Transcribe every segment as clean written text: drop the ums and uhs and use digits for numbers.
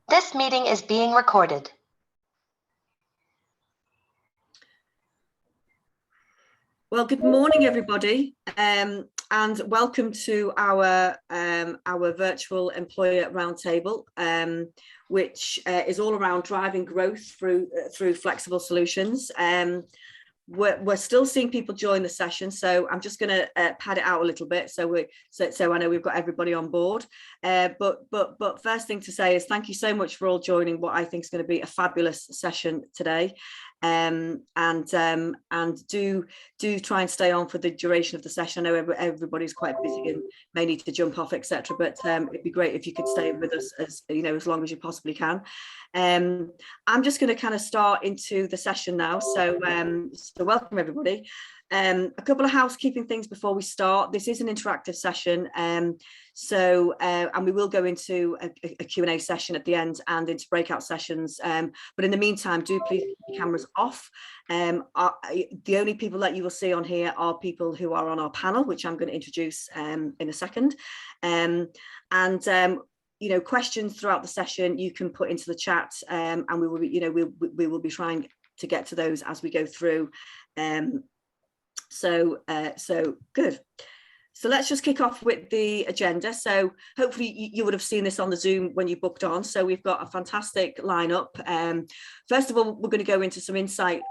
This meeting is being recorded. Well, good morning, everybody, and welcome to our virtual employer roundtable, which is all around driving growth through flexible solutions. We're still seeing people join the session, so I'm just going to pad it out a little bit so I know we've got everybody on board. But first thing to say is thank you so much for all joining what I think is going to be a fabulous session today. And do try and stay on for the duration of the session. I know everybody's quite busy and may need to jump off, etc. But it'd be great if you could stay with us as long as you possibly can. I'm just going to kind of start into the session now. So welcome everybody. A couple of housekeeping things before we start. This is an interactive session, and we will go into a Q&A session at the end and into breakout sessions, but in the meantime, do please keep your cameras off. The only people that you will see on here are people who are on our panel, which I'm going to introduce in a second, questions throughout the session you can put into the chat, and we will be, we will be trying to get to those as we go through. So good. So let's just kick off with the agenda. So hopefully you would have seen this on the Zoom when you booked on. So we've got a fantastic lineup. First of all, we're going to go into some insight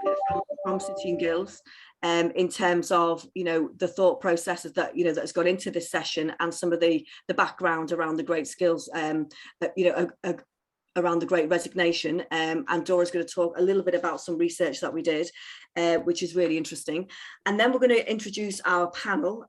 from City and Guilds in terms of the thought processes that that has gone into this session, and some of the background around the great skills around the Great Resignation, and Dora's going to talk a little bit about some research that we did, which is really interesting. And then we're going to introduce our panel.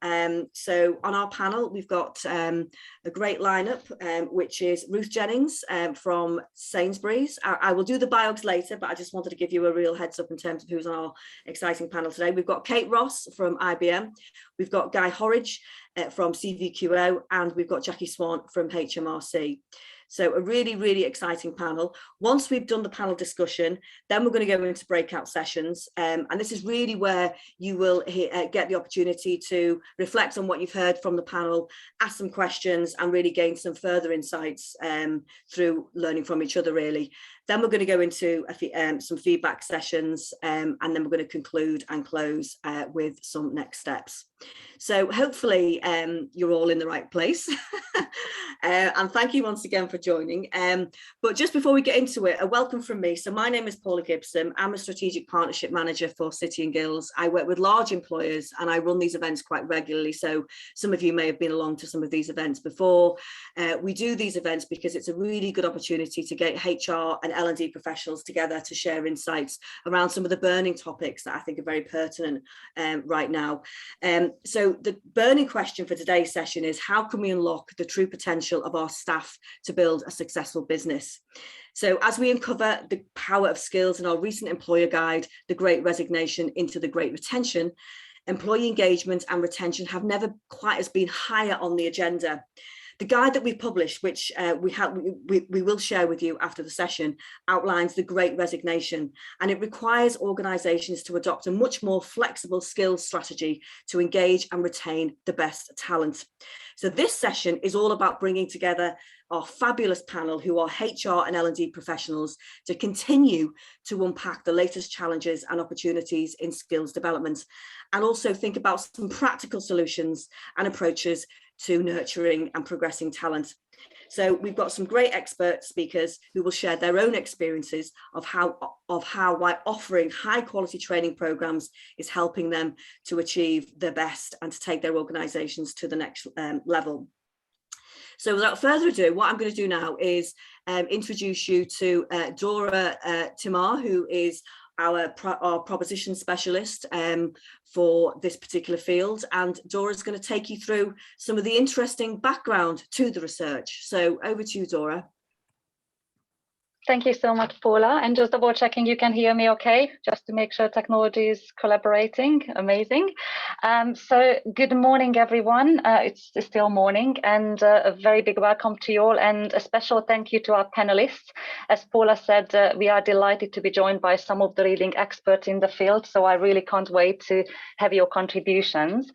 So on our panel, we've got a great lineup, which is Ruth Jennings from Sainsburys. I will do the bios later, but I just wanted to give you a real heads up in terms of who's on our exciting panel today. We've got Kate Ross from IBM. We've got Guy Horridge from CVQO, and we've got Jackie Swan from HMRC. So a really, really exciting panel. Once we've done the panel discussion, then we're going to go into breakout sessions. And this is really where you will get the opportunity to reflect on what you've heard from the panel, ask some questions, and really gain some further insights through learning from each other, really. Then we're going to go into some feedback sessions, and then we're going to conclude and close with some next steps. So hopefully you're all in the right place. And thank you once again for joining. But just before we get into it, a welcome from me. So my name is Paula Gibson. I'm a strategic partnership manager for City and Guilds. I work with large employers and I run these events quite regularly. So some of you may have been along to some of these events before. We do these events because it's a really good opportunity to get HR and L&D professionals together to share insights around some of the burning topics that I think are very pertinent right now. So the burning question for today's session is, how can we unlock the true potential of our staff to build a successful business? So as we uncover the power of skills in our recent employer guide, The Great Resignation into the Great Retention, employee engagement and retention have never quite as been higher on the agenda. The guide that we published, which we will share with you after the session, outlines the Great Resignation, and it requires organisations to adopt a much more flexible skills strategy to engage and retain the best talent. So this session is all about bringing together our fabulous panel, who are HR and L&D professionals, to continue to unpack the latest challenges and opportunities in skills development, and also think about some practical solutions and approaches to nurturing and progressing talent. So we've got some great expert speakers who will share their own experiences of how why offering high quality training programs is helping them to achieve their best and to take their organizations to the next level. So without further ado, what I'm going to do now is introduce you to Dora Timar, who is our proposition specialist for this particular field, and Dora's going to take you through some of the interesting background to the research. So over to you, Dora. Thank you so much, Paula. And just double checking you can hear me okay, just to make sure technology is collaborating. Amazing. So good morning, everyone. It's still morning, and a very big welcome to you all, and a special thank you to our panelists. As Paula said, we are delighted to be joined by some of the leading experts in the field, so I really can't wait to have your contributions.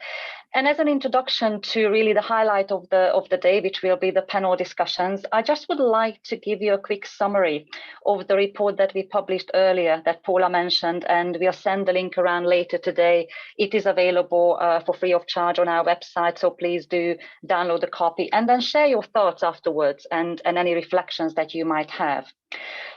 And as an introduction to really the highlight of the day, which will be the panel discussions, I just would like to give you a quick summary of the report that we published earlier that Paula mentioned, and we'll send the link around later today. It is available for free of charge on our website, so please do download the copy and then share your thoughts afterwards and any reflections that you might have.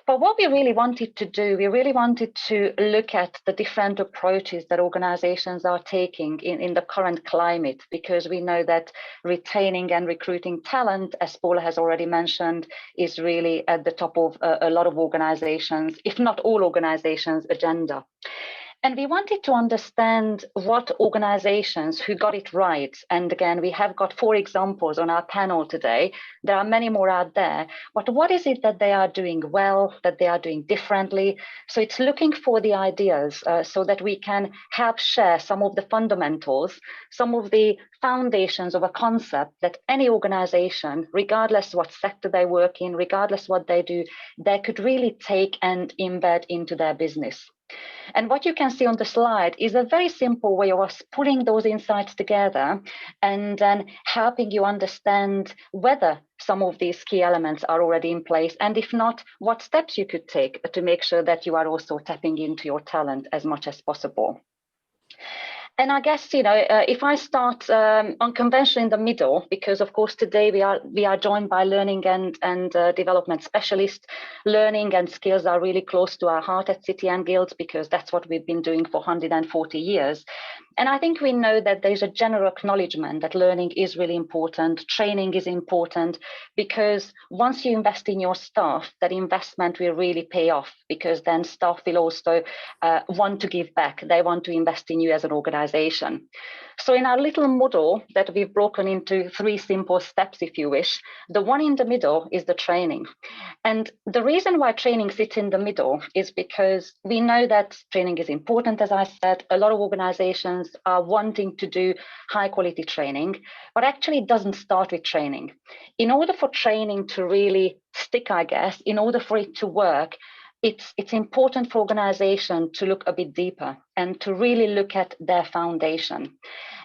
But what we really wanted to do, we really wanted to look at the different approaches that organizations are taking in the current climate, because we know that retaining and recruiting talent, as Paula has already mentioned, is really at the top of a lot of organizations, if not all organizations' agenda. And we wanted to understand what organizations who got it right. And again, we have got 4 examples on our panel today. There are many more out there, but what is it that they are doing well, that they are doing differently? So it's looking for the ideas so that we can help share some of the fundamentals, some of the foundations of a concept that any organization, regardless what sector they work in, regardless what they do, they could really take and embed into their business. And what you can see on the slide is a very simple way of us pulling those insights together and then helping you understand whether some of these key elements are already in place, and if not, what steps you could take to make sure that you are also tapping into your talent as much as possible. And I guess, if I start unconventional in the middle, because of course today we are joined by learning and development specialists. Learning and skills are really close to our heart at City and Guilds, because that's what we've been doing for 140 years. And I think we know that there's a general acknowledgement that learning is really important, training is important, because once you invest in your staff, that investment will really pay off, because then staff will also want to give back. They want to invest in you as an organization. So in our little model that we've broken into 3 simple steps, if you wish, the one in the middle is the training. And the reason why training sits in the middle is because we know that training is important. As I said, a lot of organizations are wanting to do high quality training, but actually it doesn't start with training. In order for training to really stick, I guess, in order for it to work, it's important for organization to look a bit deeper and to really look at their foundation.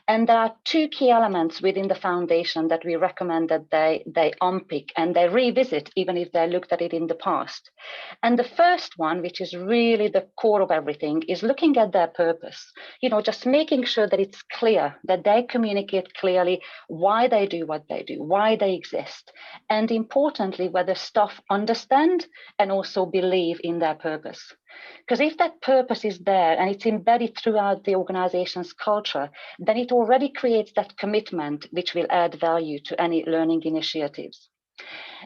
And there are 2 key elements within the foundation that we recommend that they unpick and they revisit, even if they looked at it in the past. And the first one, which is really the core of everything, is looking at their purpose. Just making sure that it's clear, that they communicate clearly why they do what they do, why they exist, and importantly, whether staff understand and also believe in their purpose. Because if that purpose is there and it's embedded throughout the organization's culture, then it already creates that commitment which will add value to any learning initiatives.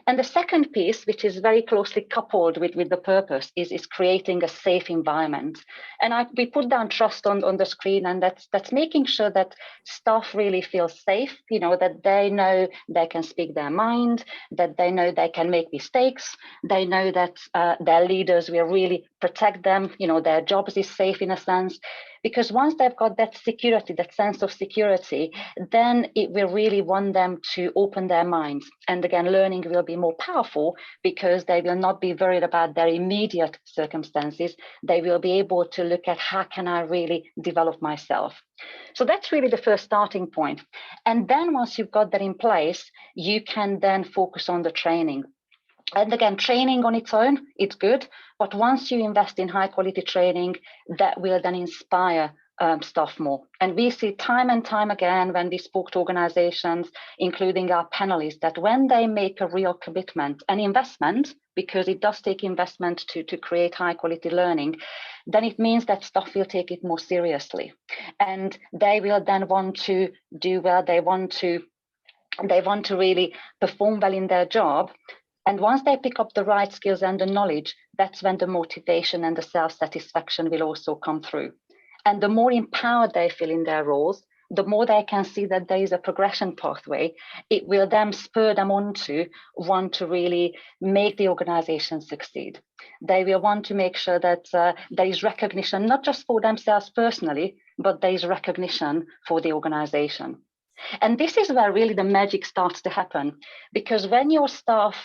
And the second piece, which is very closely coupled with the purpose, is creating a safe environment. And we put down trust on the screen, and that's making sure that staff really feel safe, that they know they can speak their mind, that they know they can make mistakes, they know that their leaders will really protect them, their jobs is safe in a sense. Because once they've got that security, that sense of security, then it will really want them to open their minds. And again, learning will be more powerful because they will not be worried about their immediate circumstances. They will be able to look at how can I really develop myself. So that's really the first starting point. And then once you've got that in place, you can then focus on the training. And again, training on its own, it's good. But once you invest in high quality training, that will then inspire staff more. And we see time and time again when we spoke to organizations, including our panelists, that when they make a real commitment and investment, because it does take investment to create high quality learning, then it means that staff will take it more seriously. And they will then want to do well, they want to really perform well in their job. And once they pick up the right skills and the knowledge, that's when the motivation and the self-satisfaction will also come through. And the more empowered they feel in their roles, the more they can see that there is a progression pathway, it will then spur them on to want to really make the organization succeed. They will want to make sure that there is recognition, not just for themselves personally, but there is recognition for the organization. And this is where really the magic starts to happen, because when your staff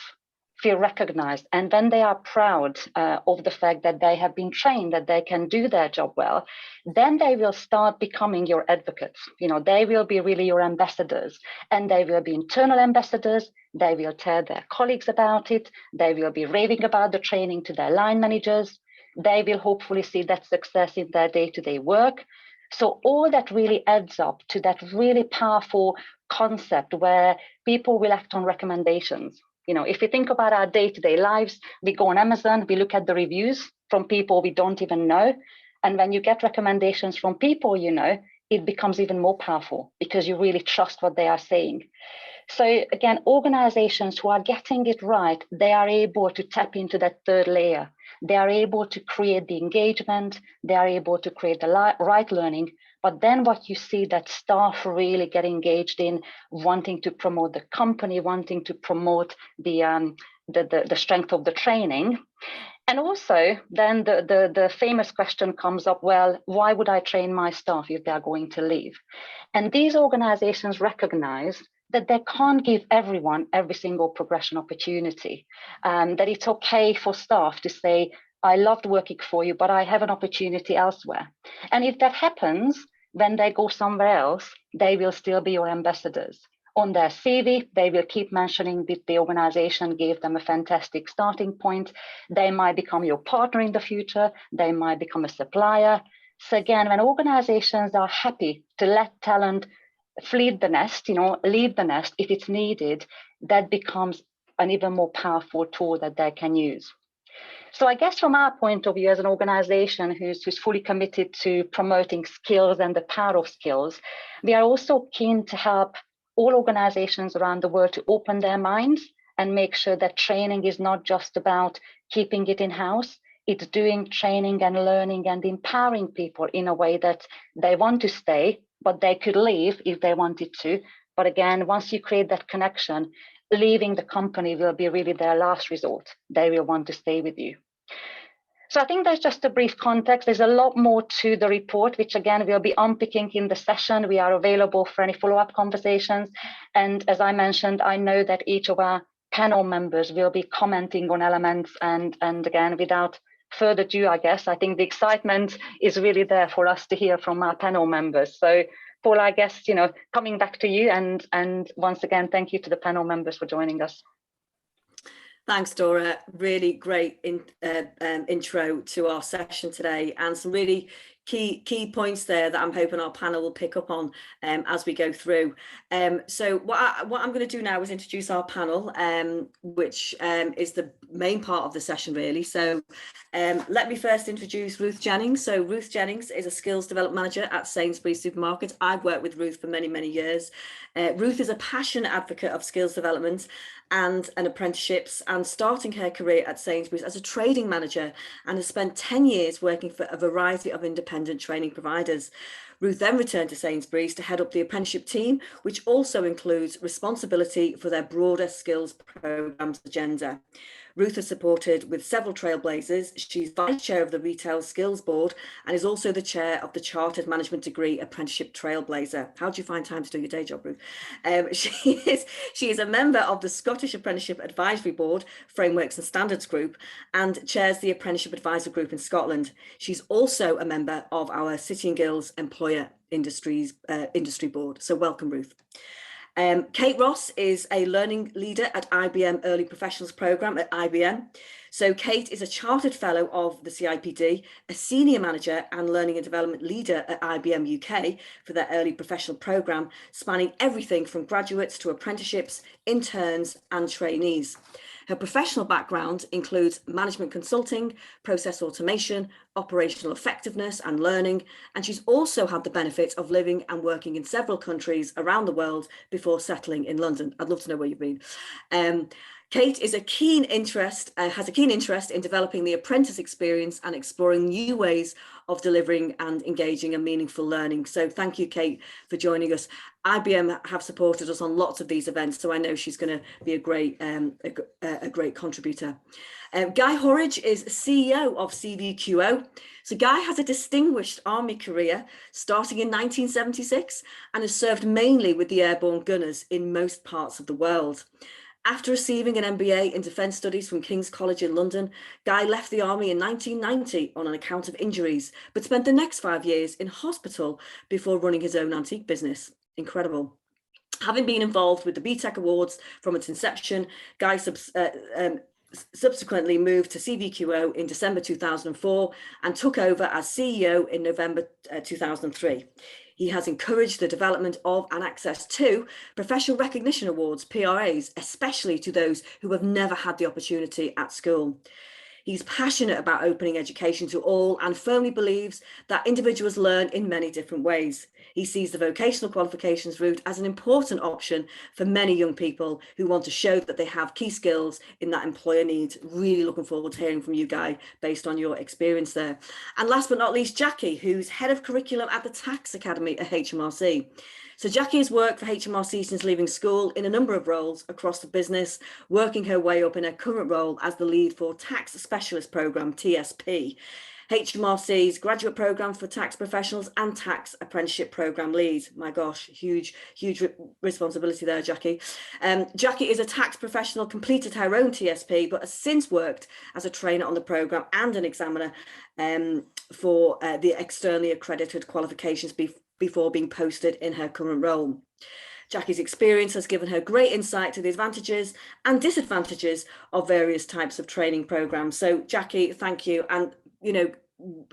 feel recognized, and when they are proud of the fact that they have been trained, that they can do their job well, then they will start becoming your advocates. They will be really your ambassadors, and they will be internal ambassadors. They will tell their colleagues about it. They will be raving about the training to their line managers. They will hopefully see that success in their day-to-day work. So all that really adds up to that really powerful concept where people will act on recommendations. If we think about our day-to-day lives, we go on Amazon, we look at the reviews from people we don't even know. And when you get recommendations from people it becomes even more powerful because you really trust what they are saying. So again, organizations who are getting it right, they are able to tap into that third layer. They are able to create the engagement, they are able to create the right learning. But then what you see that staff really get engaged in, wanting to promote the company, wanting to promote the strength of the training. And also then the famous question comes up, well, why would I train my staff if they are going to leave? And these organizations recognize that they can't give everyone every single progression opportunity, that it's okay for staff to say, I loved working for you, but I have an opportunity elsewhere. And if that happens, when they go somewhere else, they will still be your ambassadors. On their CV, they will keep mentioning that the organization gave them a fantastic starting point. They might become your partner in the future. They might become a supplier. So again, when organizations are happy to let talent leave the nest if it's needed, that becomes an even more powerful tool that they can use. So I guess from our point of view as an organization who's fully committed to promoting skills and the power of skills, we are also keen to help all organizations around the world to open their minds and make sure that training is not just about keeping it in-house. It's doing training and learning and empowering people in a way that they want to stay, but they could leave if they wanted to. But again, once you create that connection, leaving the company will be really their last resort. They will want to stay with you. So I think that's just a brief context. There's a lot more to the report, which again, we'll be unpicking in the session. We are available for any follow-up conversations. And as I mentioned, I know that each of our panel members will be commenting on elements. And again, without further ado, I guess, I think the excitement is really there for us to hear from our panel members. So Paul, I guess, coming back to you, and once again, thank you to the panel members for joining us. Thanks, Dora. Really great intro to our session today, and some really key points there that I'm hoping our panel will pick up on as we go through. So what I'm going to do now is introduce our panel, which is the main part of the session, really. So let me first introduce Ruth Jennings. So Ruth Jennings is a skills development manager at Sainsburys supermarkets. I've worked with Ruth for many years. Ruth is a passionate advocate of skills development and apprenticeships, and starting her career at Sainsburys as a trading manager, and has spent 10 years working for a variety of independent training providers. Ruth then returned to Sainsburys to head up the apprenticeship team, which also includes responsibility for their broader skills programmes agenda. Ruth has supported with several trailblazers. She's vice chair of the Retail Skills Board and is also the chair of the Chartered Management Degree Apprenticeship Trailblazer. How do you find time to do your day job, Ruth? She is a member of the Scottish Apprenticeship Advisory Board, Frameworks and Standards Group, and chairs the Apprenticeship Advisor Group in Scotland. She's also a member of our City and Guilds Employer Industry Board. So welcome, Ruth. Kate Ross is a learning leader at IBM Early Professionals Programme at IBM. So Kate is a chartered fellow of the CIPD, a senior manager and learning and development leader at IBM UK for their early professional programme, spanning everything from graduates to apprenticeships, interns and trainees. Her professional background includes management consulting, process automation, operational effectiveness and learning, and she's also had the benefit of living and working in several countries around the world before settling in London. I'd love to know where you've been. Kate is has a keen interest in developing the apprentice experience and exploring new ways of delivering and engaging in meaningful learning. So thank you, Kate, for joining us. IBM have supported us on lots of these events, so I know she's going to be a great contributor. Guy Horridge is CEO of CVQO. So Guy has a distinguished army career starting in 1976 and has served mainly with the airborne gunners in most parts of the world. After receiving an MBA in Defence Studies from King's College in London, Guy left the army in 1990 on an account of injuries, but spent the next 5 years in hospital before running his own antique business. Incredible. Having been involved with the BTEC Awards from its inception, Guy subsequently moved to CVQO in December 2004 and took over as CEO in November 2003. He has encouraged the development of and access to professional recognition awards, PRAs, especially to those who have never had the opportunity at school. He's passionate about opening education to all and firmly believes that individuals learn in many different ways. He sees the vocational qualifications route as an important option for many young people who want to show that they have key skills in that employer needs. Really looking forward to hearing from you, Guy, based on your experience there. And last but not least, Jackie, who's Head of Curriculum at the Tax Academy at HMRC. So Jackie has worked for HMRC since leaving school in a number of roles across the business, working her way up in her current role as the lead for Tax Specialist Programme, TSP, HMRC's graduate programme for tax professionals and tax apprenticeship programme lead. My gosh, huge responsibility there, Jackie. Jackie is a tax professional, completed her own TSP, but has since worked as a trainer on the programme and an examiner for the externally accredited qualifications before being posted in her current role. Jackie's experience has given her great insight to the advantages and disadvantages of various types of training programs. So Jackie, thank you. And, you know,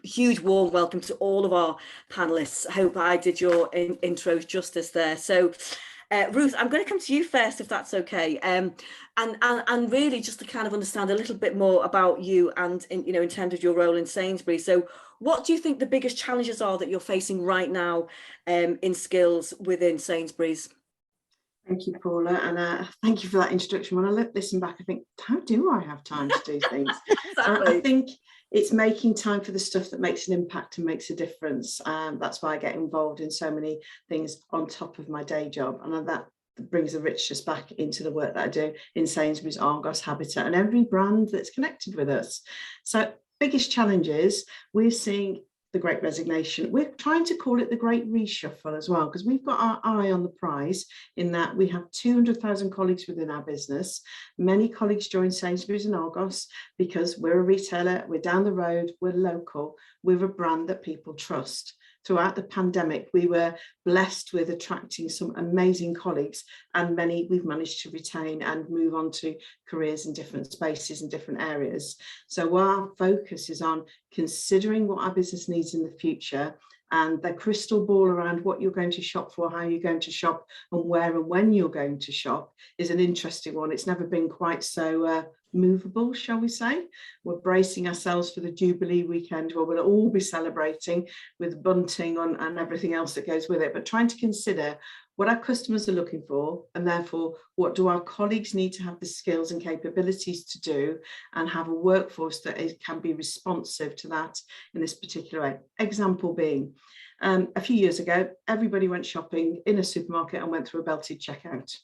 huge warm welcome to all of our panelists. I hope I did your intros justice there. So Ruth, I'm going to come to you first, if that's okay. And really just to kind of understand a little bit more about you and in terms of your role in Sainsbury's. So what do you think the biggest challenges are that you're facing right now in skills within Sainsbury's? Thank you, Paula, and thank you for that introduction. When I listen back, I think, how do I have time to do things? Exactly. I think it's making time for the stuff that makes an impact and makes a difference. That's why I get involved in so many things on top of my day job, and that brings the richness back into the work that I do in Sainsbury's, Argos, Habitat, and every brand that's connected with us. So biggest challenge is we're seeing the Great Resignation. We're trying to call it the Great Reshuffle as well, because we've got our eye on the prize in that we have 200,000 colleagues within our business. Many colleagues join Sainsbury's and Argos because we're a retailer, we're down the road, we're local, we're a brand that people trust. Throughout the pandemic, we were blessed with attracting some amazing colleagues, and many we've managed to retain and move on to careers in different spaces and different areas. So our focus is on considering what our business needs in the future, and the crystal ball around what you're going to shop for, how you're going to shop, and where and when you're going to shop is an interesting one. It's never been quite so movable, shall we say. We're bracing ourselves for the Jubilee weekend, where we'll all be celebrating with bunting on and everything else that goes with it, but trying to consider what our customers are looking for, and therefore what do our colleagues need to have the skills and capabilities to do, and have a workforce that can be responsive to that in this particular way. Example being, a few years ago, everybody went shopping in a supermarket and went through a belted checkout.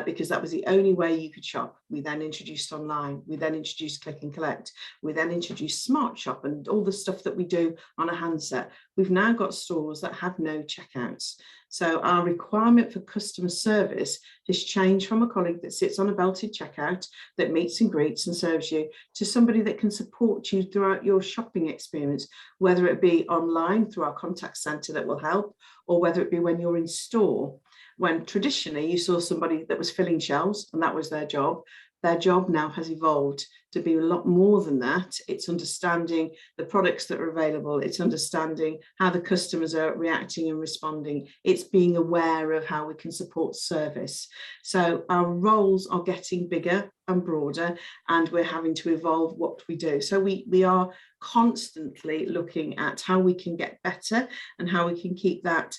Because that was the only way you could shop. We then introduced online, we then introduced click and collect, we then introduced smart shop and all the stuff that we do on a handset. We've now got stores that have no checkouts. So our requirement for customer service has changed from a colleague that sits on a belted checkout that meets and greets and serves you to somebody that can support you throughout your shopping experience, whether it be online through our contact centre that will help, or whether it be when you're in store. When traditionally you saw somebody that was filling shelves and that was their job now has evolved to be a lot more than that. It's understanding the products that are available. It's understanding how the customers are reacting and responding. It's being aware of how we can support service. So our roles are getting bigger and broader, and we're having to evolve what we do. So we are constantly looking at how we can get better and how we can keep that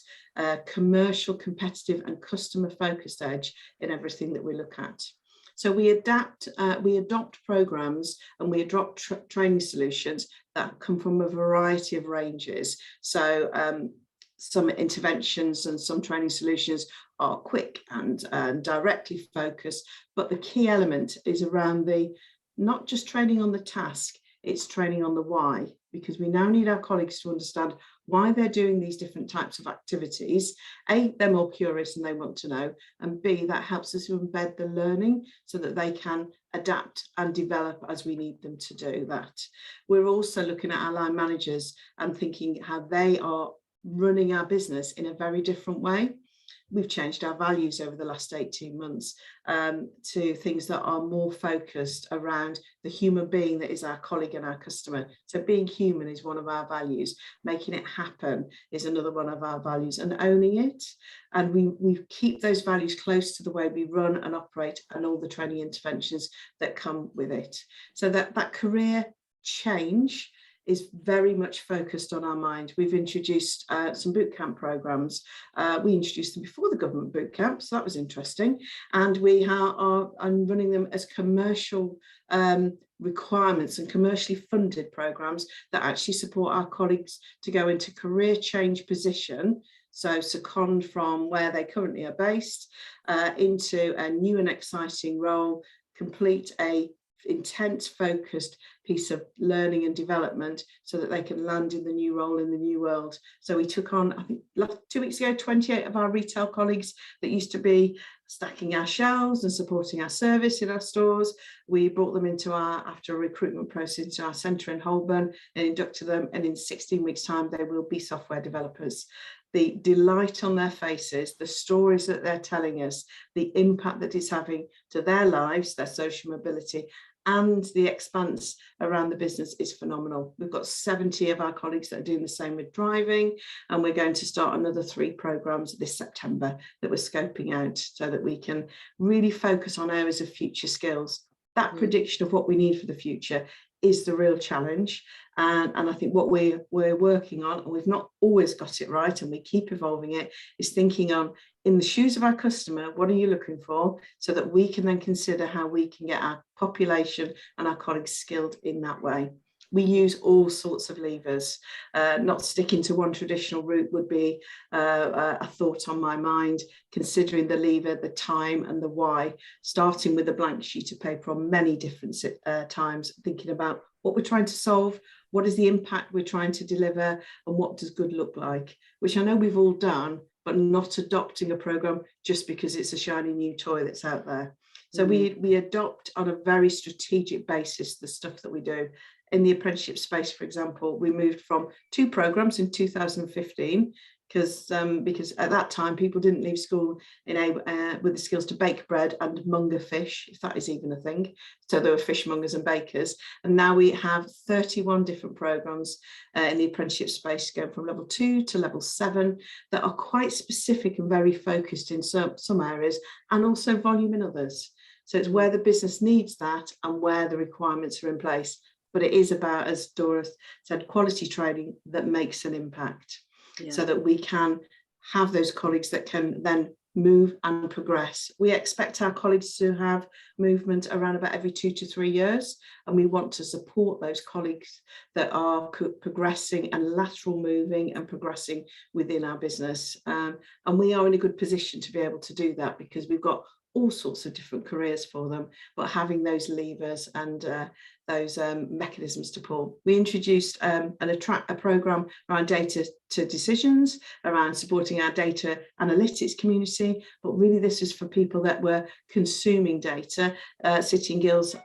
commercial, competitive and customer focused edge in everything that we look at. So we adopt programs and we adopt training solutions that come from a variety of ranges. So some interventions and some training solutions are quick and directly focused, but the key element is around not just training on the task, it's training on the why, because we now need our colleagues to understand why they're doing these different types of activities. A, they're more curious and they want to know, and B, that helps us to embed the learning so that they can adapt and develop as we need them to do that. We're also looking at our line managers and thinking how they are running our business in a very different way. We've changed our values over the last 18 months to things that are more focused around the human being that is our colleague and our customer. So being human is one of our values. Making it happen is another one of our values, and owning it. And we keep those values close to the way we run and operate and all the training interventions that come with it. So that career change is very much focused on our mind. We've introduced some bootcamp programs. We introduced them before the government bootcamp, so that was interesting. And we are running them as commercial requirements and commercially funded programs that actually support our colleagues to go into career change position. So second from where they currently are based into a new and exciting role, complete a intense focused piece of learning and development so that they can land in the new role in the new world. So we took on, I think 2 weeks ago, 28 of our retail colleagues that used to be stacking our shelves and supporting our service in our stores. We brought them into after a recruitment process, into our centre in Holborn and inducted them, and in 16 weeks time they will be software developers. The delight on their faces, the stories that they're telling us, the impact that it's having to their lives, their social mobility, and the expanse around the business is phenomenal. We've got 70 of our colleagues that are doing the same with driving, and we're going to start another 3 programs this September that we're scoping out so that we can really focus on areas of future skills. That prediction of what we need for the future is the real challenge. And I think what we're working on, and we've not always got it right, and we keep evolving it, is thinking on, in the shoes of our customer, what are you looking for, so that we can then consider how we can get our population and our colleagues skilled in that way. We use all sorts of levers. Not sticking to one traditional route would be a thought on my mind, considering the lever, the time and the why, starting with a blank sheet of paper on many different times, thinking about what we're trying to solve, what is the impact we're trying to deliver, and what does good look like, which I know we've all done, but not adopting a program just because it's a shiny new toy that's out there. So we adopt on a very strategic basis the stuff that we do. In the apprenticeship space, for example, we moved from 2 programs in 2015 because at that time people didn't leave school with the skills to bake bread and monger fish, if that is even a thing. So there were fishmongers and bakers, and now we have 31 different programs in the apprenticeship space, going from level 2 to level 7, that are quite specific and very focused in some areas, and also volume in others. So it's where the business needs that and where the requirements are in place. But it is about, as Dora said, quality training that makes an impact, so that we can have those colleagues that can then move and progress. We expect our colleagues to have movement around about every 2 to 3 years, and we want to support those colleagues that are progressing and lateral moving and progressing within our business. And we are in a good position to be able to do that because we've got all sorts of different careers for them, but having those levers and those mechanisms to pull. We introduced a program around data to decisions, around supporting our data analytics community, but really this is for people that were consuming data. City and Guilds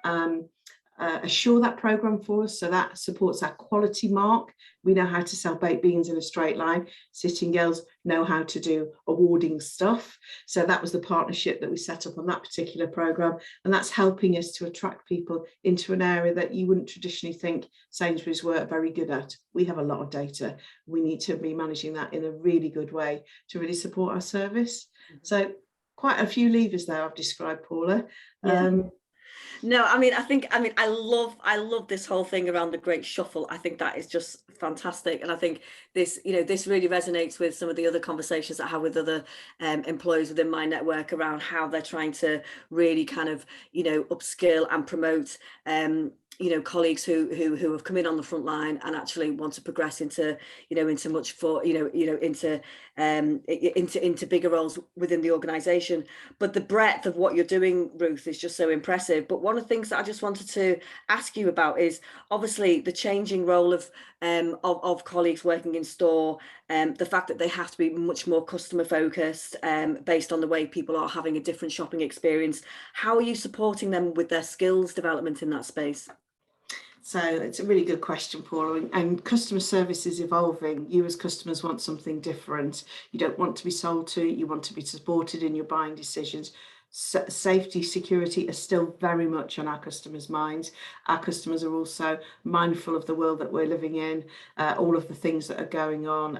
assure that program for us, so that supports our quality mark. We know how to sell baked beans in a straight line. City and Guilds know how to do awarding stuff. So that was the partnership that we set up on that particular program, and that's helping us to attract people into an area that you wouldn't traditionally think Sainsburys were very good at. We have a lot of data. We need to be managing that in a really good way to really support our service. So quite a few levers there I've described, Paula. No, I love this whole thing around the great shuffle. I think that is just fantastic. And I think this really resonates with some of the other conversations I have with other employees within my network around how they're trying to really kind of, upskill and promote you know, colleagues who have come in on the front line and actually want to progress into, you know, into much for, into bigger roles within the organisation. But the breadth of what you're doing, Ruth, is just so impressive. But one of the things that I just wanted to ask you about is obviously the changing role of colleagues working in store, the fact that they have to be much more customer focused, based on the way people are having a different shopping experience. How are you supporting them with their skills development in that space? So it's a really good question, Paula, and customer service is evolving. You as customers want something different. You don't want to be sold to, you want to be supported in your buying decisions. Safety, security are still very much on our customers' minds. Our customers are also mindful of the world that we're living in, all of the things that are going on,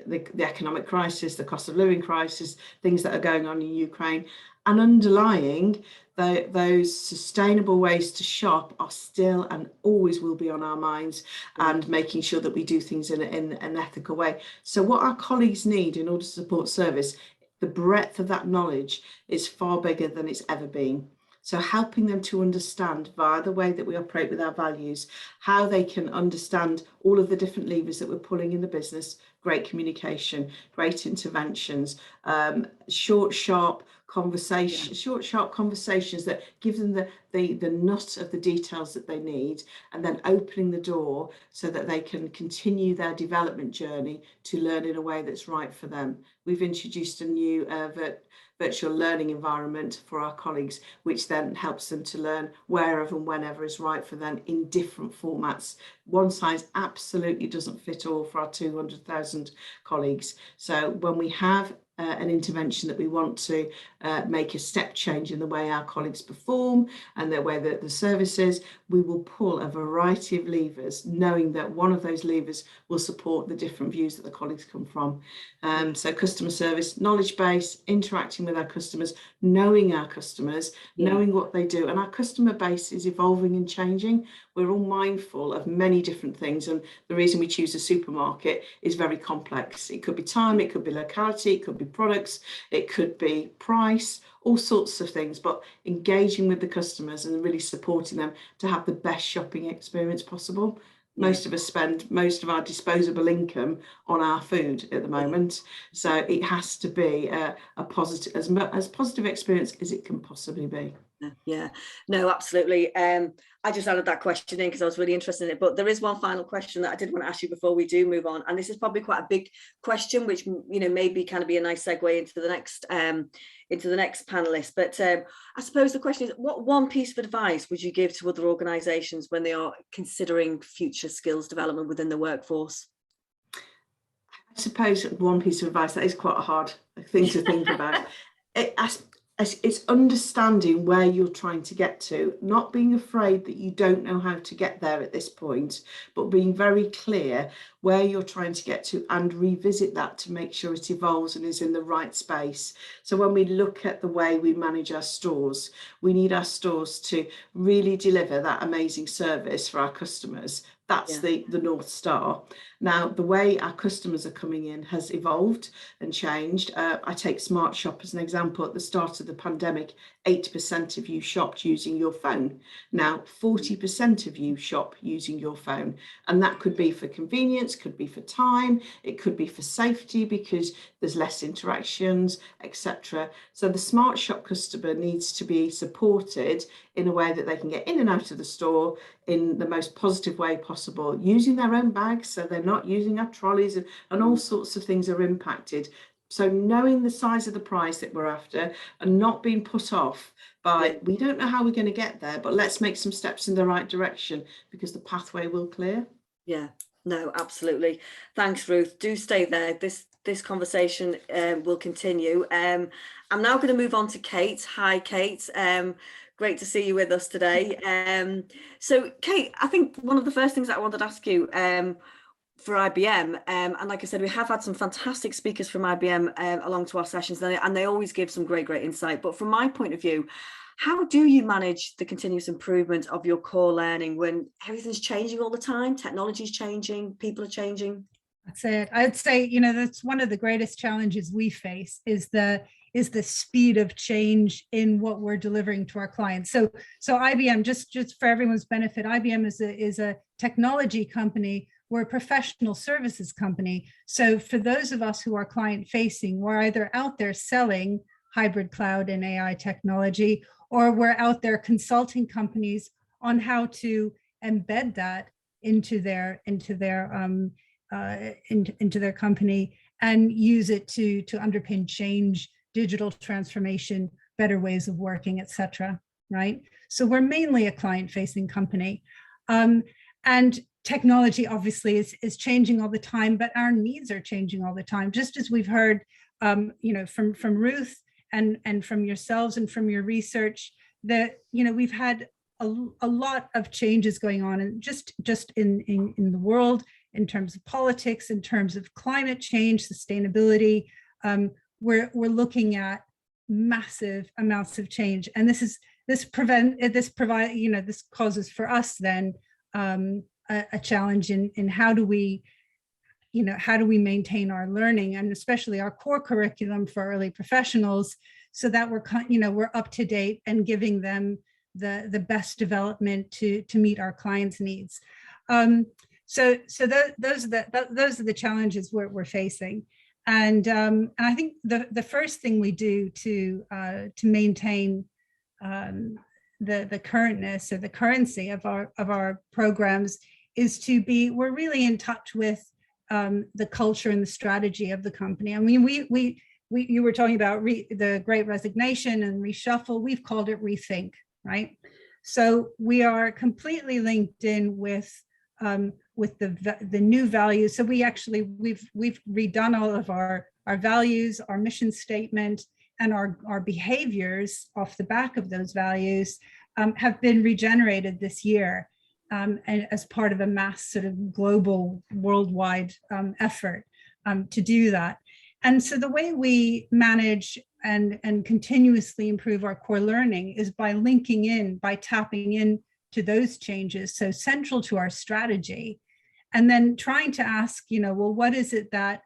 the economic crisis, the cost of living crisis, things that are going on in Ukraine, and underlying those sustainable ways to shop are still and always will be on our minds, and making sure that we do things in an ethical way. So what our colleagues need in order to support service, the breadth of that knowledge is far bigger than it's ever been. So helping them to understand via the way that we operate with our values, how they can understand all of the different levers that we're pulling in the business, great communication, great interventions, short, sharp conversations that give them the nut of the details that they need, and then opening the door so that they can continue their development journey to learn in a way that's right for them. We've introduced a new virtual learning environment for our colleagues, which then helps them to learn wherever and whenever is right for them in different formats. One size absolutely doesn't fit all for our 200,000 colleagues. So when we have an intervention that we want to make a step change in the way our colleagues perform and the way that the service is, we will pull a variety of levers, knowing that one of those levers will support the different views that the colleagues come from. So customer service, knowledge base, interacting with our customers, knowing our customers, knowing what they do. And our customer base is evolving and changing. We're all mindful of many different things, and the reason we choose a supermarket is very complex. It could be time, it could be locality, it could be products, it could be price, all sorts of things, but engaging with the customers and really supporting them to have the best shopping experience possible. Most of us spend most of our disposable income on our food at the moment, so it has to be a positive, as positive experience as it can possibly be. Yeah, no, absolutely. I just added that question in because I was really interested in it, but there is one final question that I did want to ask you before we do move on, and this is probably quite a big question, which, you know, maybe kind of be a nice segue into the next panelist. But I suppose the question is, what one piece of advice would you give to other organisations when they are considering future skills development within the workforce? I suppose one piece of advice, that is quite a hard thing to think about. It's understanding where you're trying to get to, not being afraid that you don't know how to get there at this point, but being very clear where you're trying to get to and revisit that to make sure it evolves and is in the right space. So when we look at the way we manage our stores, we need our stores to really deliver that amazing service for our customers. That's the North Star. Now, the way our customers are coming in has evolved and changed. I take Smart Shop as an example. At the start of the pandemic, 8% of you shopped using your phone. Now, 40% of you shop using your phone. And that could be for convenience, could be for time, it could be for safety because there's less interactions, etc. So the Smart Shop customer needs to be supported in a way that they can get in and out of the store in the most positive way possible, using their own bags so they're not using our trolleys, and all sorts of things are impacted. So knowing the size of the prize that we're after and not being put off by, we don't know how we're going to get there, but let's make some steps in the right direction because the pathway will clear. Yeah, no, absolutely. Thanks, Ruth. Do stay there. This conversation will continue. I'm now going to move on to Kate. Hi, Kate. Great to see you with us today. So, Kate, I think one of the first things that I wanted to ask you for IBM, and like I said, we have had some fantastic speakers from IBM along to our sessions, and they always give some great insight. But from my point of view, how do you manage the continuous improvement of your core learning when everything's changing all the time? Technology's changing, people are changing. That's it. I'd say, you know, that's one of the greatest challenges we face is the is the speed of change in what we're delivering to our clients. So IBM, just for everyone's benefit, IBM is a technology company. We're a professional services company. So for those of us who are client facing, we're either out there selling hybrid cloud and AI technology, or we're out there consulting companies on how to embed that into their company and use it to underpin change, digital transformation, better ways of working, etc. Right? So we're mainly a client-facing company, and technology obviously is changing all the time, but our needs are changing all the time. Just as we've heard, from Ruth and from yourselves and from your research, that we've had a lot of changes going on, and just in the world, in terms of politics, in terms of climate change, sustainability. We're looking at massive amounts of change, and this causes for us then a challenge in how do we maintain our learning, and especially our core curriculum for early professionals, so that we're up to date and giving them the best development to meet our clients' needs. So those are the challenges we're facing, and I think the first thing we do to maintain the currentness or the currency of our programs is we're really in touch with the culture and the strategy of the company. I mean, you were talking about the Great Resignation and reshuffle. We've called it rethink, right? So we are completely linked in with the new values. So we've redone all of our values, our mission statement, and our behaviors off the back of those values have been regenerated this year, and as part of a mass sort of global, worldwide effort to do that. And so the way we manage and continuously improve our core learning is by linking in, by tapping in to those changes, so central to our strategy, and then trying to ask, well, what is it that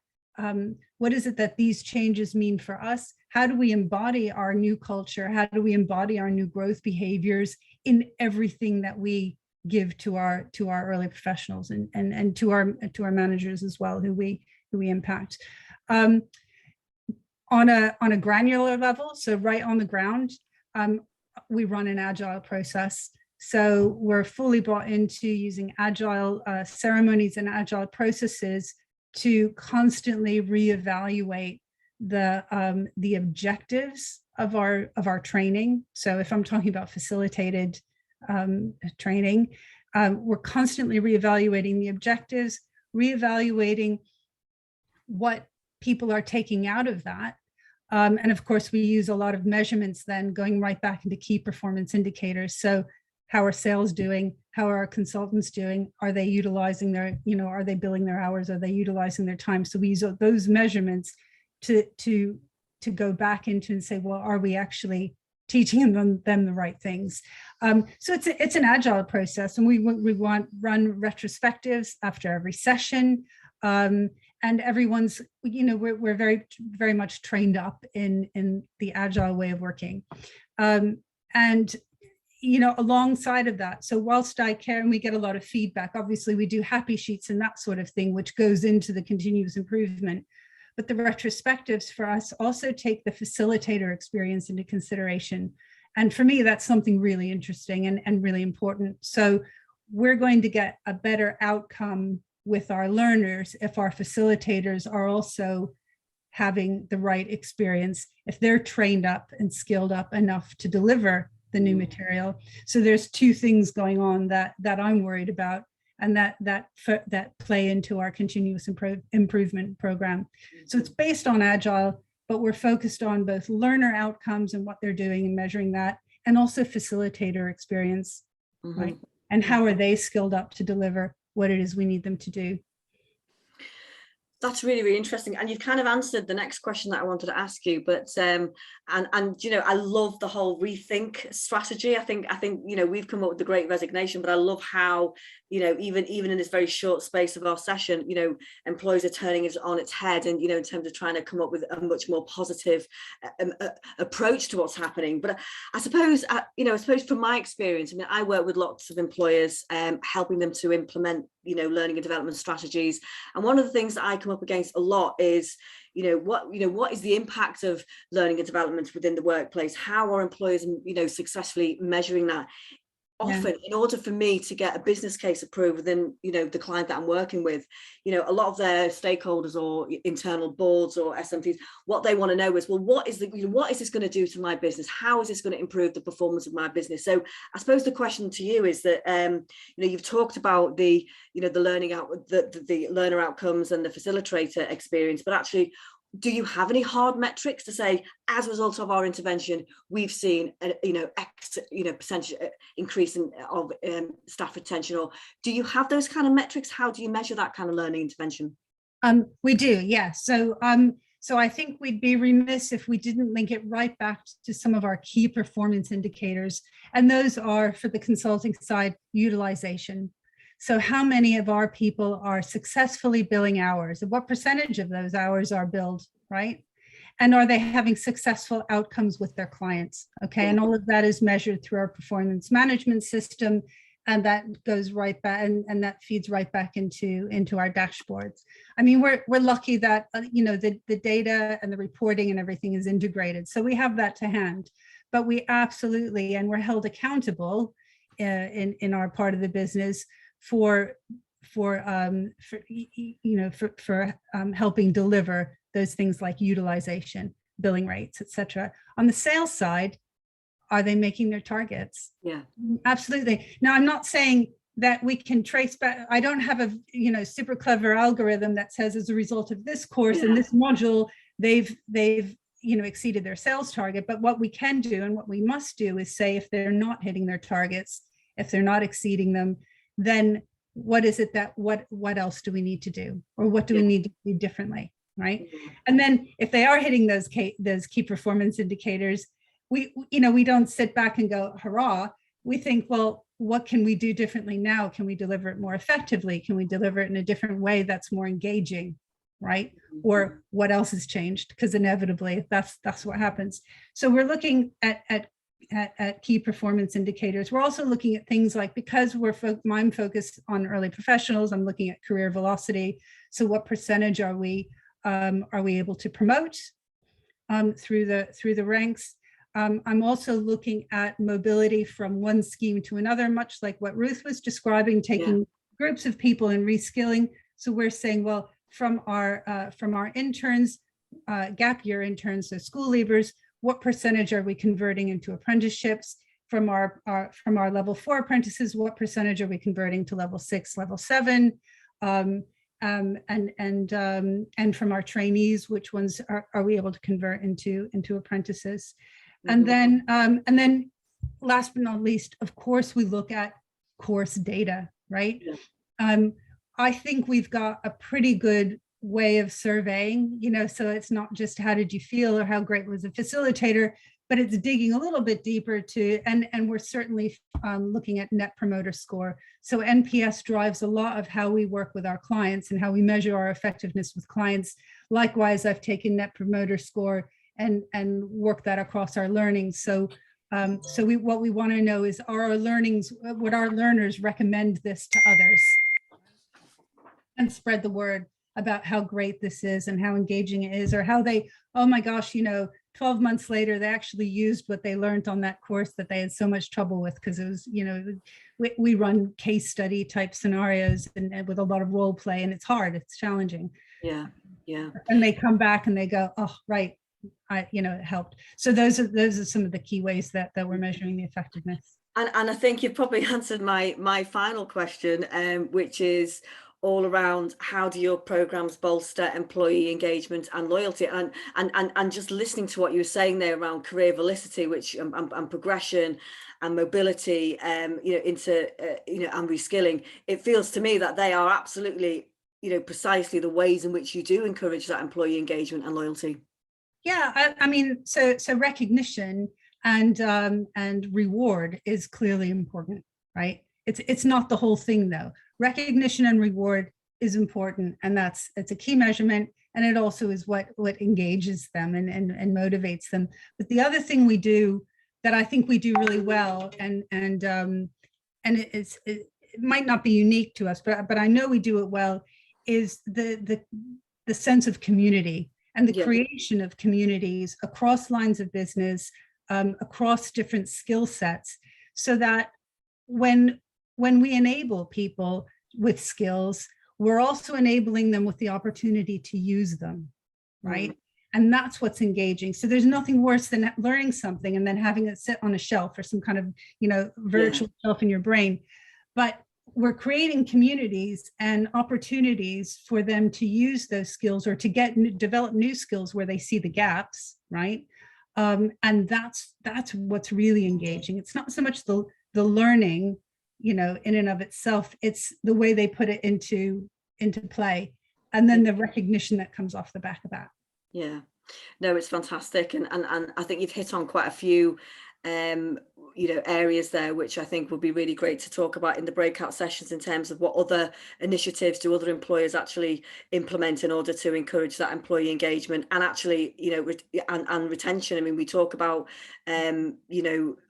these changes mean for us? How do we embody our new culture? How do we embody our new growth behaviors in everything that we give to our early professionals and to our managers as well, who we impact? On a granular level, so right on the ground, we run an agile process. So we're fully bought into using agile ceremonies and agile processes to constantly reevaluate the objectives of our training. So if I'm talking about facilitated training, we're constantly reevaluating the objectives, reevaluating what people are taking out of that. And of course, we use a lot of measurements then going right back into key performance indicators. So how are sales doing? How are our consultants doing? Are they utilizing are they billing their hours? Are they utilizing their time? So we use those measurements to go back into and say, well, are we actually teaching them the right things? So it's an agile process, and we run retrospectives after every session. And everyone's, we're very, very much trained up in the agile way of working. And alongside of that, so whilst I care and we get a lot of feedback, obviously we do happy sheets and that sort of thing, which goes into the continuous improvement. But the retrospectives for us also take the facilitator experience into consideration. And for me, that's something really interesting and really important. So we're going to get a better outcome with our learners if our facilitators are also having the right experience, if they're trained up and skilled up enough to deliver the new material. So there's two things going on that I'm worried about, and that play into our continuous improvement program. So it's based on agile, but we're focused on both learner outcomes and what they're doing and measuring that, and also facilitator experience, right? And how are they skilled up to deliver what it is we need them to do. That's really, really interesting. And you've kind of answered the next question that I wanted to ask you, but and you know, I love the whole rethink strategy. I think, you know, we've come up with the Great Resignation, but I love how, you know, even in this very short space of our session, you know, employers are turning it on its head, and, you know, in terms of trying to come up with a much more positive approach to what's happening. But I suppose, you know, I suppose from my experience, I mean, I work with lots of employers, helping them to implement, you know, learning and development strategies. And one of the things that I come up against a lot is, you know, what is the impact of learning and development within the workplace? How are employers, you know, successfully measuring that? Often, in order for me to get a business case approved within, you know, the client that I'm working with, you know, a lot of their stakeholders or internal boards or SMTs, what they want to know is, well, what is this going to do to my business? How is this going to improve the performance of my business? So I suppose the question to you is that, you know, you've talked about the, you know, the learning out, the learner outcomes and the facilitator experience, but actually, do you have any hard metrics to say, as a result of our intervention, we've seen a, you know, X, you know, percentage increase in of staff retention? Or do you have those kind of metrics? How do you measure that kind of learning intervention? We do, yeah. So I think we'd be remiss if we didn't link it right back to some of our key performance indicators, and those are, for the consulting side, utilization. So how many of our people are successfully billing hours, and what percentage of those hours are billed, right? And are they having successful outcomes with their clients? Okay, and all of that is measured through our performance management system, and that goes right back, and that feeds right back into our dashboards. I mean, we're lucky that you know, the data and the reporting and everything is integrated, so we have that to hand. But we absolutely, and we're held accountable in our part of the business for helping deliver those things like utilization, billing rates, etc. On the sales side, are they making their targets? Yeah, absolutely. Now, I'm not saying that we can trace back. I don't have a, you know, super clever algorithm that says, as a result of this course and this module, they've you know, exceeded their sales target. But what we can do and what we must do is say, if they're not hitting their targets, if they're not exceeding them, then what is it that, what else do we need to do? Or what do we need to do differently, right? And then if they are hitting those key performance indicators, we don't sit back and go, hurrah. We think, well, what can we do differently now? Can we deliver it more effectively? Can we deliver it in a different way that's more engaging, right? Or what else has changed? Because inevitably that's what happens. So we're looking at key performance indicators. We're also looking at things like, because I'm focused on early professionals, I'm looking at career velocity. So what percentage are we able to promote through the ranks? I'm also looking at mobility from one scheme to another, much like what Ruth was describing, taking groups of people and reskilling. So we're saying, well, from our interns, gap year interns, so school leavers, what percentage are we converting into apprenticeships? From our level 4 apprentices, what percentage are we converting to level 6, level 7? And from our trainees, which ones are we able to convert into apprentices? And then last but not least, of course, we look at course data, right? I think we've got a pretty good way of surveying, you know, so it's not just how did you feel or how great was a facilitator, but it's digging a little bit deeper to, and we're certainly looking at net promoter score. So NPS drives a lot of how we work with our clients and how we measure our effectiveness with clients. Likewise, I've taken net promoter score and work that across our learning. So what we want to know is, are our learnings, would our learners recommend this to others and spread the word about how great this is and how engaging it is, or how they, oh my gosh, you know, 12 months later, they actually used what they learned on that course that they had so much trouble with, because it was, you know, we run case study type scenarios and with a lot of role play, and it's hard, it's challenging. Yeah. And they come back and they go, oh, right, it helped. So those are some of the key ways that we're measuring the effectiveness. And I think you've probably answered my final question, which is all around, how do your programs bolster employee engagement and loyalty? And just listening to what you were saying there around career velocity, which and progression and mobility, into and reskilling, it feels to me that they are absolutely precisely the ways in which you do encourage that employee engagement and loyalty. Yeah, I mean, so recognition and reward is clearly important, right? It's not the whole thing though. Recognition and reward is important, and it's a key measurement, and it also is what engages them and motivates them. But the other thing we do that I think we do really well, and it might not be unique to us, but I know we do it well, is the sense of community and the creation of communities across lines of business, across different skill sets, so that when we enable people with skills, we're also enabling them with the opportunity to use them, right? And that's what's engaging. So there's nothing worse than learning something and then having it sit on a shelf or some kind of, virtual shelf in your brain. But we're creating communities and opportunities for them to use those skills or to develop new skills where they see the gaps, right? And that's what's really engaging. It's not so much the learning, in and of itself, it's the way they put it into play, and then the recognition that comes off the back of that. Yeah, no, it's fantastic, and I think you've hit on quite a few areas there, which I think would be really great to talk about in the breakout sessions, in terms of what other initiatives do other employers actually implement in order to encourage that employee engagement and actually, and retention. I mean, we talk about,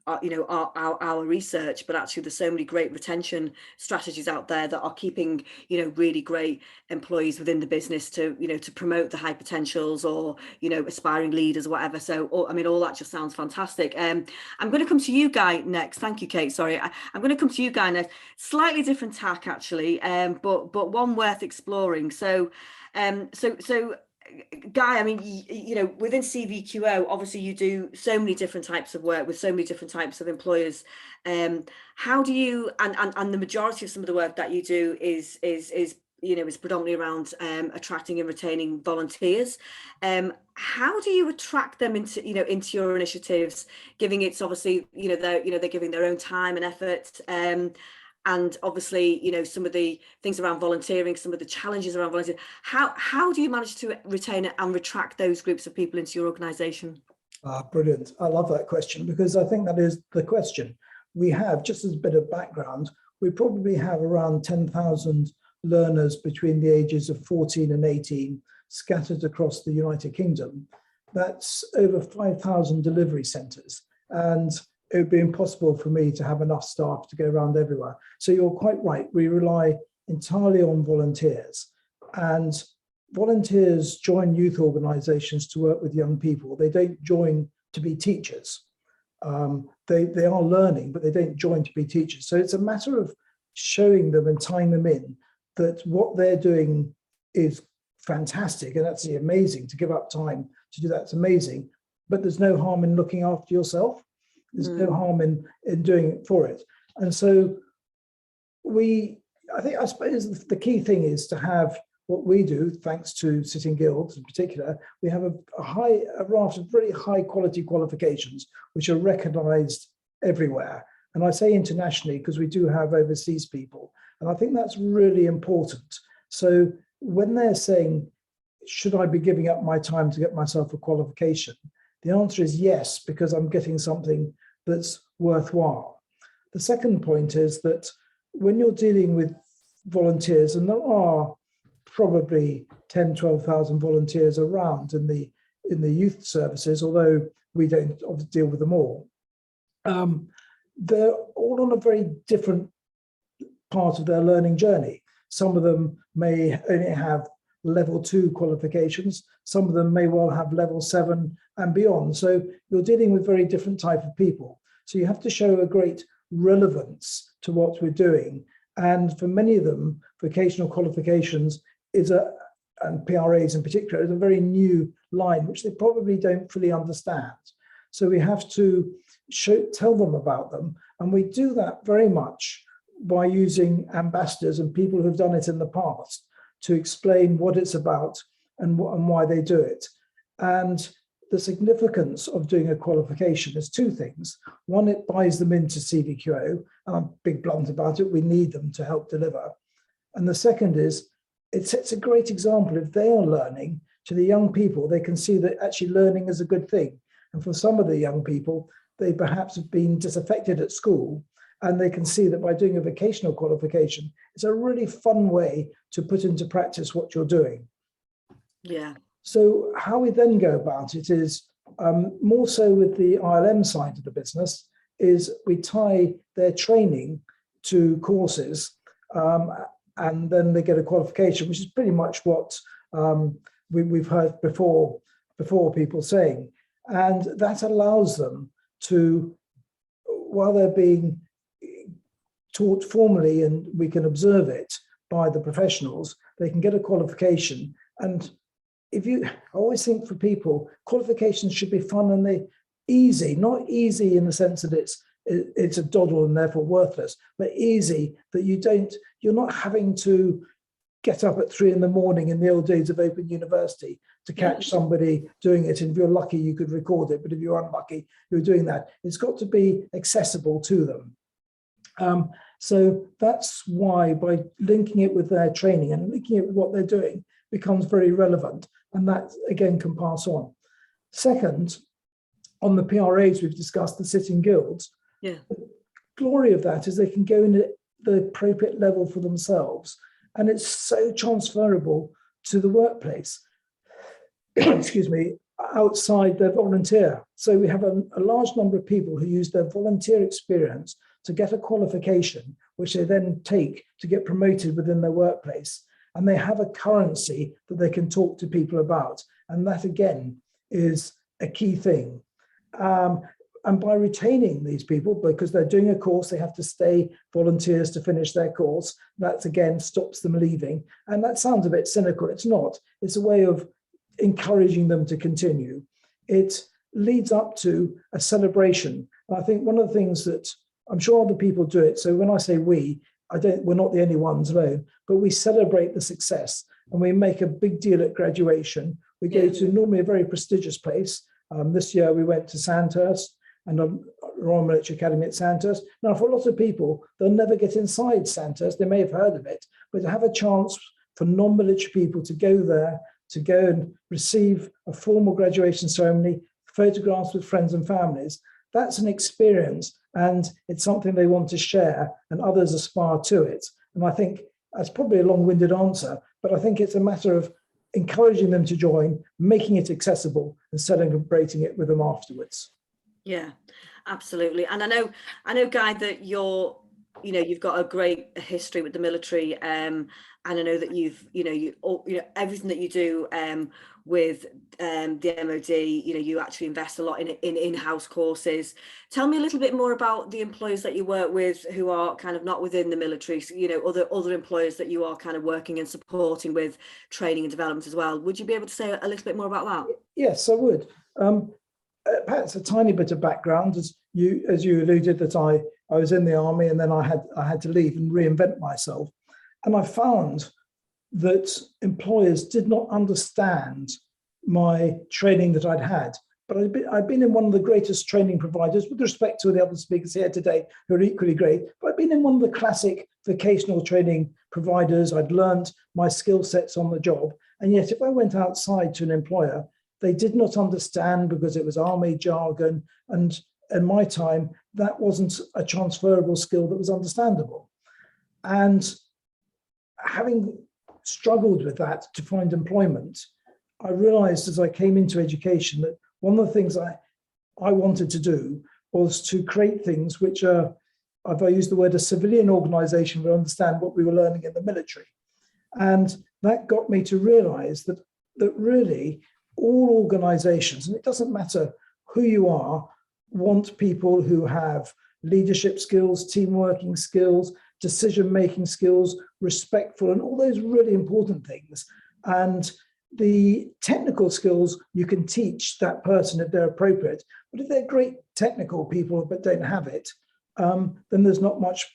our research, but actually there's so many great retention strategies out there that are keeping, really great employees within the business to promote the high potentials or, aspiring leaders or whatever. So, all that just sounds fantastic. I'm going to come to you, Guy, next. Thank you, Kate. Sorry. I'm going to come to you, Guy, next. Slightly different tack, actually, but one worth exploring. So, Guy, within CVQO, obviously you do so many different types of work with so many different types of employers. How do you, and the majority of some of the work that you do is predominantly around attracting and retaining volunteers. How do you attract them into your initiatives, giving it's obviously, they're giving their own time and effort, and obviously, some of the things around volunteering, some of the challenges around volunteering. How do you manage to retain and attract those groups of people into your organisation? Brilliant. I love that question, because I think that is the question. We have, just as a bit of background, we probably have around 10,000 learners between the ages of 14 and 18 scattered across the United Kingdom. That's over 5,000 delivery centres. And it would be impossible for me to have enough staff to go around everywhere. So you're quite right. We rely entirely on volunteers, and volunteers join youth organisations to work with young people. They don't join to be teachers. They are learning, but they don't join to be teachers. So it's a matter of showing them and tying them in that what they're doing is fantastic and that's amazing. To give up time to do that's amazing, but there's no harm in looking after yourself. There's no harm in doing it for it. And so I suppose the key thing is to have what we do, thanks to Sitting Guilds in particular. We have a raft of very high quality qualifications, which are recognised everywhere. And I say internationally because we do have overseas people. And I think that's really important. So when they're saying, should I be giving up my time to get myself a qualification? The answer is yes, because I'm getting something that's worthwhile. The second point is that when you're dealing with volunteers, and there are probably 10, 12,000 volunteers around in the youth services, although we don't obviously deal with them all, they're all on a very different part of their learning journey. Some of them may only have level 2 qualifications. Some of them may well have level 7 and beyond. So you're dealing with very different type of people. So you have to show a great relevance to what we're doing. And for many of them, vocational qualifications and PRAs in particular, is a very new line, which they probably don't fully understand. So we have to tell them about them. And we do that very much by using ambassadors and people who've done it in the past to explain what it's about and why they do it. And the significance of doing a qualification is two things. One, it buys them into CVQO, and I'm big blunt about it, we need them to help deliver. And the second is it sets a great example. If they are learning to the young people, they can see that actually learning is a good thing. And for some of the young people, they perhaps have been disaffected at school, and they can see that by doing a vocational qualification, it's a really fun way to put into practice what you're doing. Yeah. So how we then go about it is more so with the ILM side of the business, is we tie their training to courses, and then they get a qualification, which is pretty much what we've heard before people saying. And that allows them to, while they're being taught formally and we can observe it by the professionals, they can get a qualification. And I always think for people, qualifications should be fun and they easy, not easy in the sense that it's a doddle and therefore worthless, but easy that you're not having to get up at 3 a.m. in the old days of Open University to catch somebody doing it. And if you're lucky, you could record it, but if you're unlucky, you're doing that. It's got to be accessible to them. So that's why by linking it with their training and linking it with what they're doing becomes very relevant. And that again can pass on. Second, on the PRAs, we've discussed the sitting guilds. Yeah. The glory of that is they can go in at the appropriate level for themselves. And it's so transferable to the workplace, excuse me, outside their volunteer. So we have a large number of people who use their volunteer experience to get a qualification, which they then take to get promoted within their workplace. And they have a currency that they can talk to people about. And that, again, is a key thing. And by retaining these people, because they're doing a course, they have to stay volunteers to finish their course. That, again, stops them leaving. And that sounds a bit cynical. It's not. It's a way of encouraging them to continue. It leads up to a celebration. And I think one of the things that I'm sure other people do it. So when I say we're not the only ones alone, but we celebrate the success and we make a big deal at graduation. We go to normally a very prestigious place. This year we went to Sandhurst and the Royal Military Academy at Sandhurst. Now, for a lot of people, they'll never get inside Sandhurst. They may have heard of it, but to have a chance for non-military people to go there, to go and receive a formal graduation ceremony, photographs with friends and families, that's an experience, and it's something they want to share, and others aspire to it. And I think that's probably a long-winded answer, but I think it's a matter of encouraging them to join, making it accessible, and celebrating it with them afterwards. Yeah, absolutely. And I know, Guy, that you've got a great history with the military, and I know that you everything that you do with the MOD, you actually invest a lot in in-house courses. Tell me a little bit more about the employers that you work with who are kind of not within the military, other employers that you are kind of working and supporting with training and development as well. Would you be able to say a little bit more about that? Yes, I would. Perhaps a tiny bit of background, as you alluded, that I was in the army and then I had to leave and reinvent myself. And I found that employers did not understand my training that I'd had. But I'd been in one of the greatest training providers, with respect to the other speakers here today who are equally great, but I'd been in one of the classic vocational training providers. I'd learned my skill sets on the job. And yet if I went outside to an employer, they did not understand because it was army jargon. And in my time, that wasn't a transferable skill that was understandable. And having struggled with that to find employment, I realized as I came into education that one of the things I wanted to do was to create things which are, if I use the word, a civilian organization would understand what we were learning in the military. And that got me to realize that really all organizations, and it doesn't matter who you are, want people who have leadership skills, team working skills, decision-making skills, respectful, and all those really important things. And the technical skills you can teach that person if they're appropriate. But if they're great technical people but don't have it, then there's not much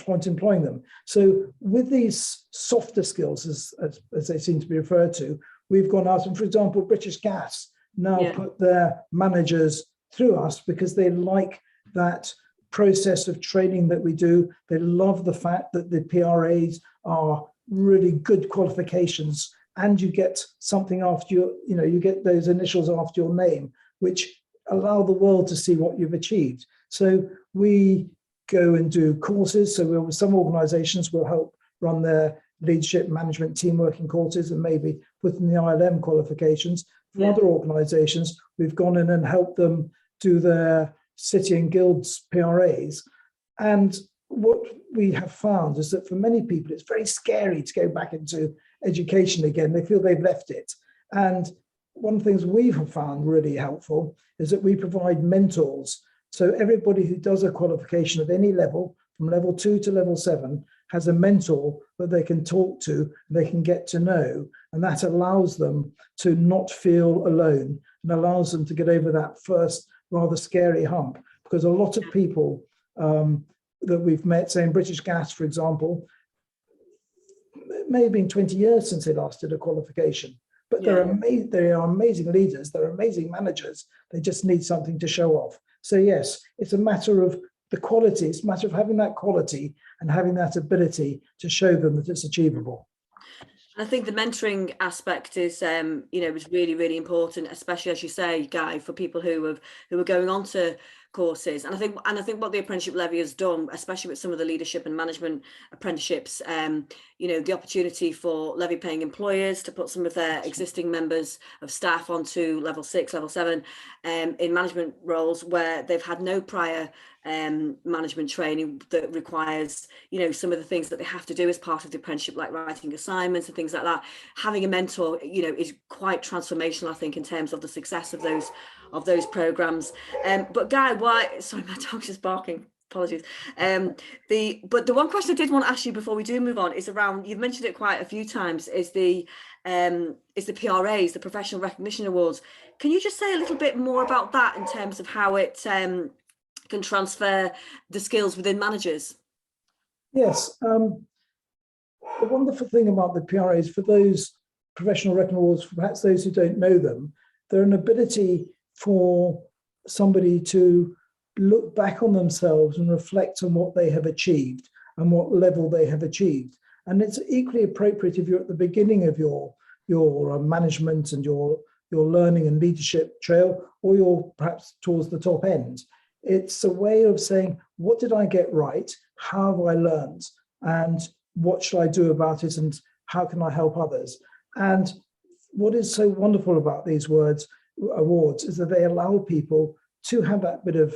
point employing them. So with these softer skills, as they seem to be referred to, we've gone out and, for example, British Gas now put their managers through us because they like that process of training that we do. They love the fact that the PRAs are really good qualifications, and you get something after you get those initials after your name, which allow the world to see what you've achieved. So we go and do courses. So some organizations will help run their leadership, management, team working courses, and maybe put in the ILM qualifications. For other organizations, we've gone in and helped them do their city and guilds PRAs. And what we have found is that for many people, it's very scary to go back into education again. They feel they've left it. And one of the things we have found really helpful is that we provide mentors. So everybody who does a qualification at any level, from level 2 to level 7, has a mentor that they can talk to, they can get to know, and that allows them to not feel alone and allows them to get over that first rather scary hump. Because a lot of people that we've met, say in British Gas, for example, it may have been 20 years since they last did a qualification, but they are amazing leaders, they're amazing managers, they just need something to show off. So yes, it's a matter of the quality, it's a matter of having that quality and having that ability to show them that it's achievable. I think the mentoring aspect is, is really, really important, especially as you say, Guy, for people who are going on to courses. And I think what the apprenticeship levy has done, especially with some of the leadership and management apprenticeships, the opportunity for levy paying employers to put some of their existing members of staff onto level 6, level 7 in management roles where they've had no prior management training that requires, some of the things that they have to do as part of the apprenticeship, like writing assignments and things like that. Having a mentor, is quite transformational, I think, in terms of the success of those programs. But Guy, sorry, my dog's just barking. Apologies. But the one question I did want to ask you before we do move on is around, you've mentioned it quite a few times, is the PRAs, the Professional Recognition Awards. Can you just say a little bit more about that in terms of how it can transfer the skills within managers? Yes. The wonderful thing about the PRAs, for those Professional Recognition Awards, for perhaps those who don't know them, they're an ability for somebody to look back on themselves and reflect on what they have achieved and what level they have achieved. And it's equally appropriate if you're at the beginning of your management and your learning and leadership trail, or you're perhaps towards the top end. It's a way of saying, what did I get right? How have I learned? And what should I do about it? And how can I help others? And what is so wonderful about these awards is that they allow people to have that bit of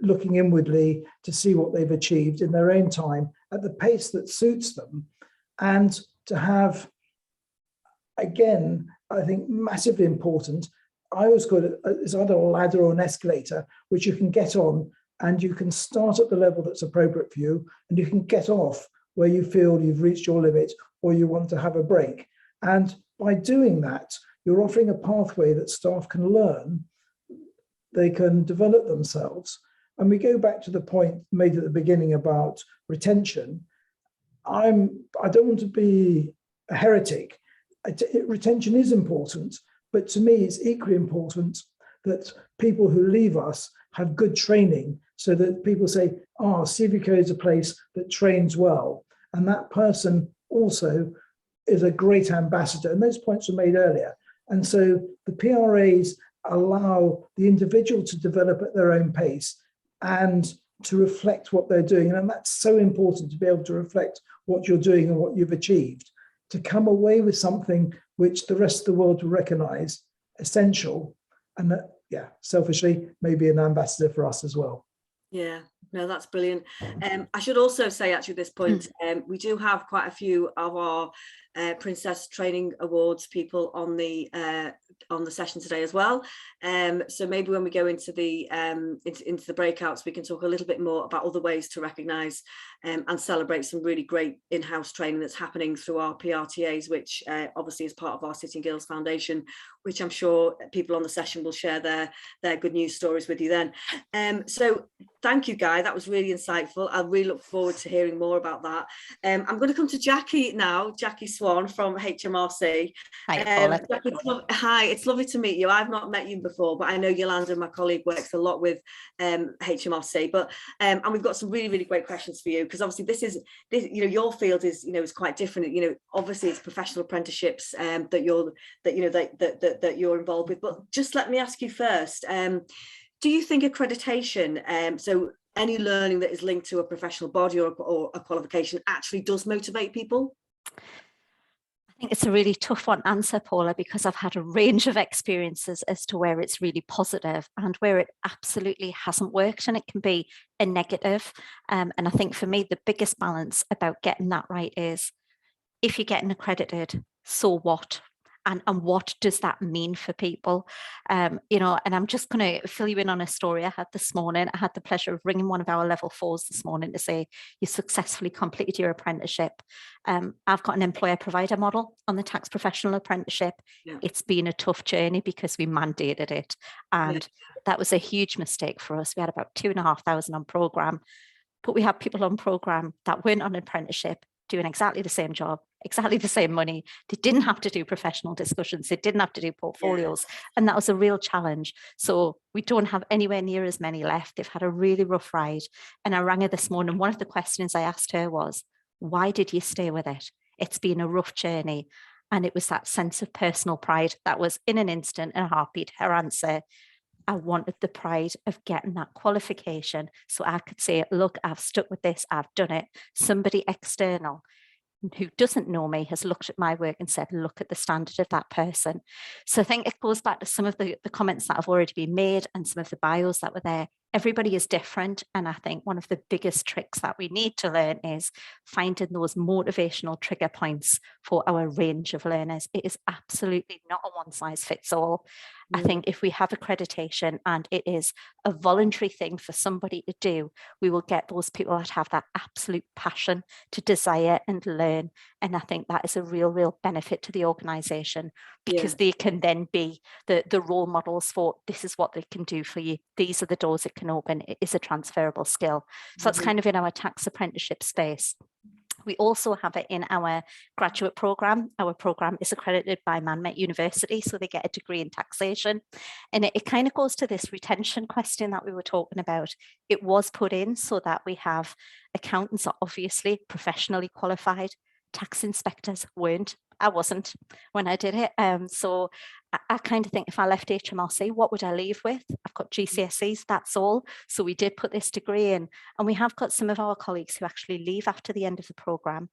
looking inwardly to see what they've achieved in their own time at the pace that suits them, and to have, again, I think massively important, I always call it, it's either a ladder or an escalator, which you can get on and you can start at the level that's appropriate for you, and you can get off where you feel you've reached your limit or you want to have a break. And by doing that, you're offering a pathway that staff can learn, they can develop themselves. And we go back to the point made at the beginning about retention. I don't want to be a heretic. Retention is important, but to me, it's equally important that people who leave us have good training, so that people say, CVQO is a place that trains well. And that person also is a great ambassador. And those points were made earlier. And so the PRAs allow the individual to develop at their own pace and to reflect what they're doing. And that's so important, to be able to reflect what you're doing and what you've achieved, to come away with something which the rest of the world will recognize essential, and that, selfishly, maybe an ambassador for us as well. Yeah, no, that's brilliant. I should also say, actually, at this point, we do have quite a few of our Princess Training Awards people on the session today as well. So maybe when we go into the breakouts, we can talk a little bit more about other ways to recognise and celebrate some really great in-house training that's happening through our PRTAs, which obviously is part of our City and Guilds Foundation, which I'm sure people on the session will share their good news stories with you then. So thank you, Guy. That was really insightful. I really look forward to hearing more about that. I'm going to come to Jackie now, Jackie Swan from HMRC. Hi, Paula. Hi, it's lovely to meet you. I've not met you before, but I know Yolanda, my colleague, works a lot with HMRC. But and we've got some really, really great questions for you, because obviously this you know, your field is, you know, is quite different. You know, obviously it's professional apprenticeships that you're involved with. But just let me ask you first. Do you think accreditation, so any learning that is linked to a professional body or a qualification, actually does motivate people? I think it's a really tough one to answer, Paula, because I've had a range of experiences as to where it's really positive and where it absolutely hasn't worked, and it can be a negative. And I think for me, the biggest balance about getting that right is, if you're getting accredited, so what? And what does that mean for people? You know, and I'm just going to fill you in on a story I had this morning. I had the pleasure of ringing one of our level 4s this morning to say, you successfully completed your apprenticeship. I've got an employer provider model on the tax professional apprenticeship. Yeah. It's been a tough journey because we mandated it. And that was a huge mistake for us. We had about 2,500 on programme, but we had people on programme that weren't on apprenticeship doing exactly the same job, exactly the same money. They didn't have to do professional discussions. They didn't have to do portfolios. Yeah. And that was a real challenge. So we don't have anywhere near as many left. They've had a really rough ride. And I rang her this morning. One of the questions I asked her was, why did you stay with it? It's been a rough journey. And it was that sense of personal pride that was in an instant, in a heartbeat, her answer. I wanted the pride of getting that qualification so I could say, look, I've stuck with this, I've done it. Somebody external who doesn't know me has looked at my work and said, look at the standard of that person. So I think it goes back to some of the comments that have already been made and some of the bios that were there. Everybody is different. And I think one of the biggest tricks that we need to learn is finding those motivational trigger points for our range of learners. It is absolutely not a one size fits all. I think if we have accreditation and it is a voluntary thing for somebody to do, we will get those people that have that absolute passion to desire and learn. And I think that is a real benefit to the organisation, because they can then be the role models for, this is what they can do for you. These are the doors it can open. It is a transferable skill. So that's kind of in our tax apprenticeship space. We also have it in our graduate programme. Our programme is accredited by Manmet University, so they get a degree in taxation. And it kind of goes to this retention question that we were talking about. It was put in so that we have accountants are obviously professionally qualified. Tax inspectors weren't. I wasn't when I did it. So I kind of think, if I left HMRC, what would I leave with? I've got GCSEs, that's all. So we did put this degree in, and we have got some of our colleagues who actually leave after the end of the programme,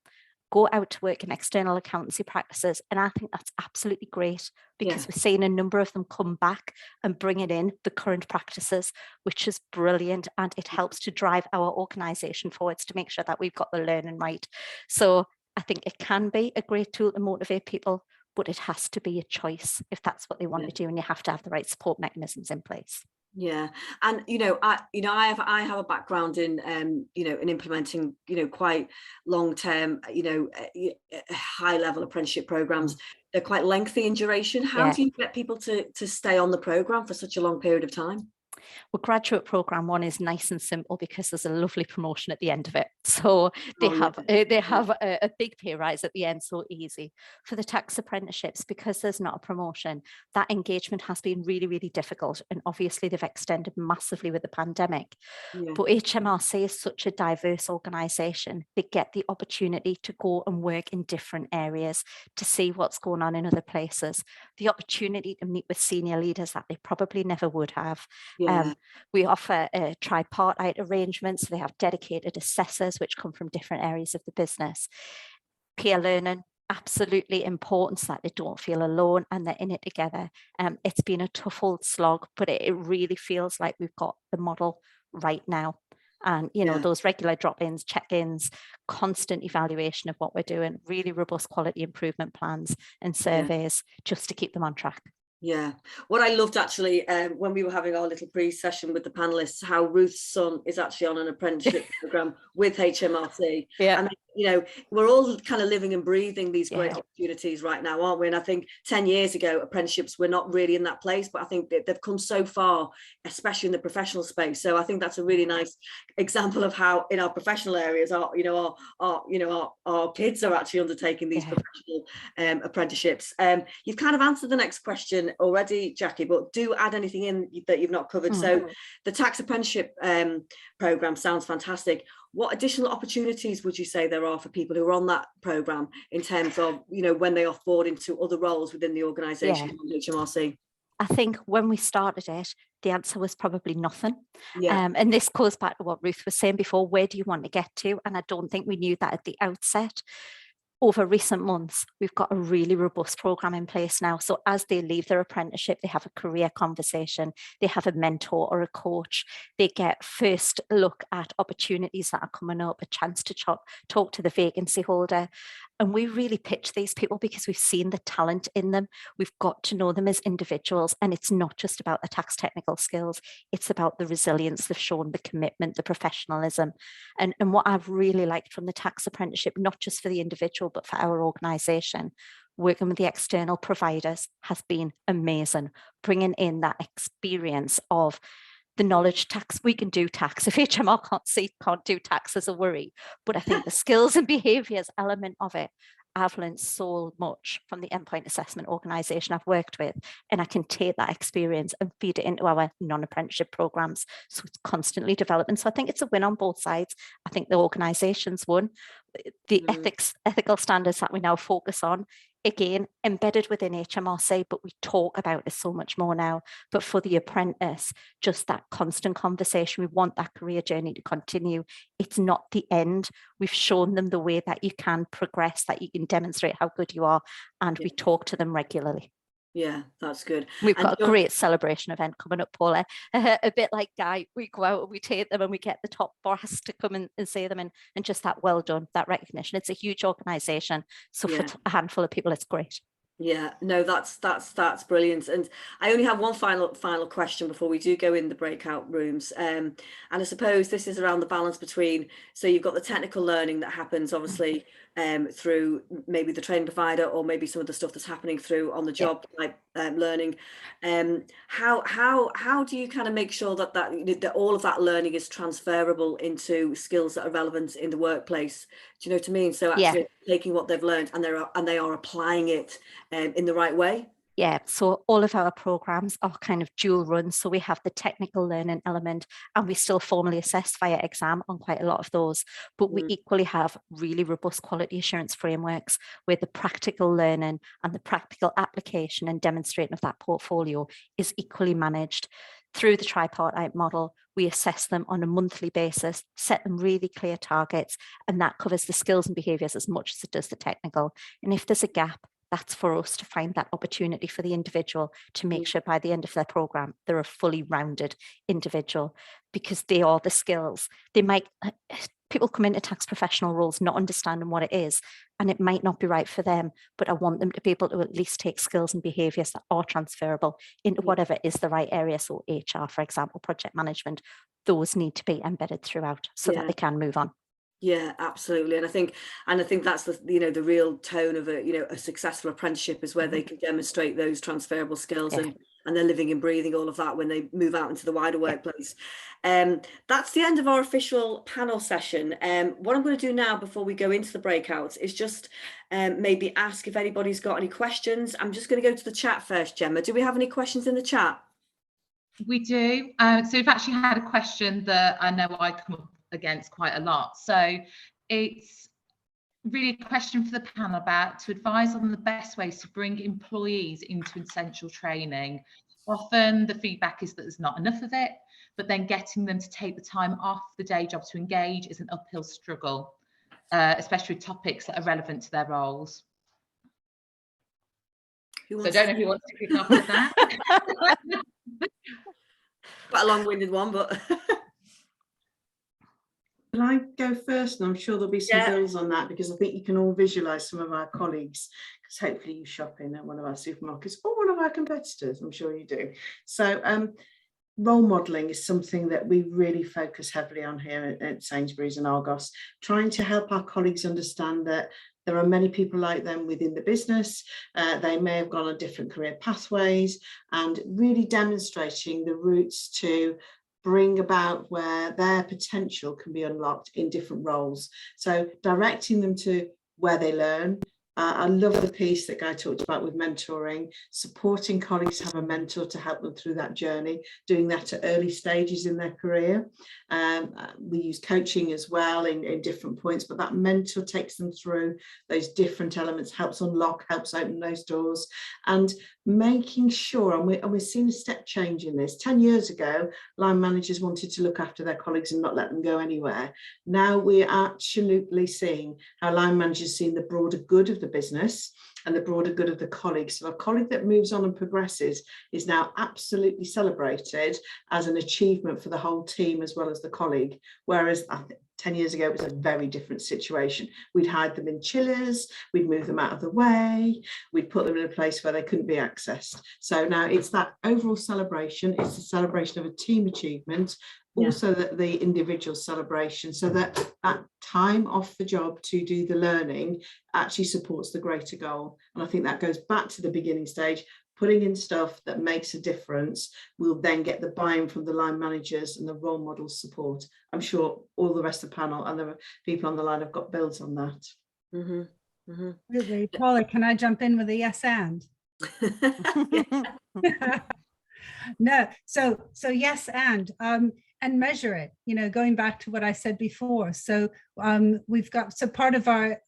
go out to work in external accountancy practices. And I think that's absolutely great, because we're seeing a number of them come back and bringing in the current practices, which is brilliant. And it helps to drive our organisation forwards to make sure that we've got the learning right. So I think it can be a great tool to motivate people, but it has to be a choice if that's what they want to do, and you have to have the right support mechanisms in place. Yeah, and I have a background in in implementing quite long-term high-level apprenticeship programs. They're quite lengthy in duration. How do you get people to stay on the program for such a long period of time? Well, graduate programme one is nice and simple because there's a lovely promotion at the end of it. So they have a big pay rise at the end, so easy. For the tax apprenticeships, because there's not a promotion, that engagement has been really difficult. And obviously they've extended massively with the pandemic. But HMRC is such a diverse organisation. They get the opportunity to go and work in different areas, to see what's going on in other places, the opportunity to meet with senior leaders that they probably never would have. We offer tripartite arrangements. So they have dedicated assessors which come from different areas of the business. Peer learning, absolutely important, so that they don't feel alone and they're in it together. It's been a tough old slog, but it really feels like we've got the model right now. And those regular drop-ins, check-ins, constant evaluation of what we're doing, really robust quality improvement plans and surveys just to keep them on track. Yeah, what I loved actually when we were having our little pre-session with the panelists, how Ruth's son is actually on an apprenticeship program with HMRC. And you know, we're all kind of living and breathing these great Yeah. opportunities right now, aren't we? And I think 10 years ago, apprenticeships were not really in that place, but I think that they've come so far, especially in the professional space. So I think that's a really nice example of how in our professional areas, our kids are actually undertaking these professional apprenticeships. You've kind of answered the next question already, Jackie, but do add anything in that you've not covered. So the tax apprenticeship program sounds fantastic. What additional opportunities would you say there are for people who are on that program in terms of, you know, when they offboard into other roles within the organisation, HMRC? I think when we started it, the answer was probably nothing. Yeah. And this goes back to what Ruth was saying before, where do you want to get to? And I don't think we knew that at the outset. Over recent months, we've got a really robust program in place now. So as they leave their apprenticeship, they have a career conversation, they have a mentor or a coach, they get first look at opportunities that are coming up, a chance to talk to the vacancy holder. And we really pitch these people because we've seen the talent in them. We've got to know them as individuals. And it's not just about the tax technical skills. It's about the resilience they've shown, the commitment, the professionalism. And what I've really liked from the tax apprenticeship, not just for the individual, but for our organisation, working with the external providers has been amazing. Bringing in that experience of the knowledge tax, we can do tax. If HMR can't do tax as a worry, but I think the skills and behaviours element of it, I've learned so much from the endpoint assessment organisation I've worked with, and I can take that experience and feed it into our non-apprenticeship programmes. So it's constantly developing. So I think it's a win on both sides. I think the organisation's won. The ethical standards that we now focus on, again, embedded within HMRC, but we talk about it so much more now. But for the apprentice, just that constant conversation, we want that career journey to continue. It's not the end. We've shown them the way that you can progress, that you can demonstrate how good you are, and we talk to them regularly. Yeah, that's good. We've got a great celebration event coming up, Paula. A bit like Guy, we go out and we take them and we get the top boss to come and say them, and just that well done, that recognition. It's a huge organisation. So for a handful of people, it's great. Yeah, no, that's brilliant. And I only have one final question before we do go in the breakout rooms. And I suppose this is around the balance between, so you've got the technical learning that happens obviously through maybe the training provider, or maybe some of the stuff that's happening through on the job type learning. How do you kind of make sure that all of that learning is transferable into skills that are relevant in the workplace? Do you know what I mean? So actually taking what they've learned and they are applying it in the right way. Yeah, so all of our programs are kind of dual run. So we have the technical learning element, and we still formally assess via exam on quite a lot of those. But we equally have really robust quality assurance frameworks where the practical learning and the practical application and demonstrating of that portfolio is equally managed. Through the tripartite model, we assess them on a monthly basis, set them really clear targets, and that covers the skills and behaviours as much as it does the technical. And if there's a gap, that's for us to find that opportunity for the individual to make sure by the end of their programme, they're a fully rounded individual, because they are the skills. People come into tax professional roles not understanding what it is, and it might not be right for them, but I want them to be able to at least take skills and behaviours that are transferable into whatever is the right area. So HR, for example, project management, those need to be embedded throughout so that they can move on. Yeah, absolutely. And I think that's the real tone of a successful apprenticeship is where they can demonstrate those transferable skills and they're living and breathing all of that when they move out into the wider workplace. That's the end of our official panel session. What I'm going to do now before we go into the breakouts is just maybe ask if anybody's got any questions. I'm just going to go to the chat first, Gemma. Do we have any questions in the chat? We do. So we've actually had a question that I know I come up against quite a lot. So it's really a question for the panel about to advise on the best ways to bring employees into essential training. Often the feedback is that there's not enough of it, but then getting them to take the time off the day job to engage is an uphill struggle, especially with topics that are relevant to their roles. So I don't know who wants to kick off with that. Quite a long-winded one, but Can I go first? And I'm sure there'll be some bills on that, because I think you can all visualise some of our colleagues, because hopefully you shop in at one of our supermarkets or one of our competitors. I'm sure you do. So role modelling is something that we really focus heavily on here at Sainsburys and Argos, trying to help our colleagues understand that there are many people like them within the business. They may have gone on different career pathways, and really demonstrating the routes to bring about where their potential can be unlocked in different roles. So directing them to where they learn. I love the piece that Guy talked about with mentoring, supporting colleagues to have a mentor to help them through that journey, doing that at early stages in their career. We use coaching as well in different points, but that mentor takes them through those different elements, helps unlock, helps open those doors, and making sure, and we're seeing a step change in this. 10 years ago, line managers wanted to look after their colleagues and not let them go anywhere. Now we're absolutely seeing how line managers see the broader good of the business and the broader good of the colleagues. So a colleague that moves on and progresses is now absolutely celebrated as an achievement for the whole team as well as the colleague. Whereas I think 10 years ago, it was a very different situation. We'd hide them in chillers, we'd move them out of the way, we'd put them in a place where they couldn't be accessed. So now it's that overall celebration, it's the celebration of a team achievement, also the individual celebration, so that that time off the job to do the learning actually supports the greater goal. And I think that goes back to the beginning stage, putting in stuff that makes a difference. We'll then get the buy-in from the line managers and the role model support. I'm sure all the rest of the panel and the people on the line have got builds on that. Really, Paula, can I jump in with a yes and? No, so yes and measure it, you know, going back to what I said before. So we've got, so part of our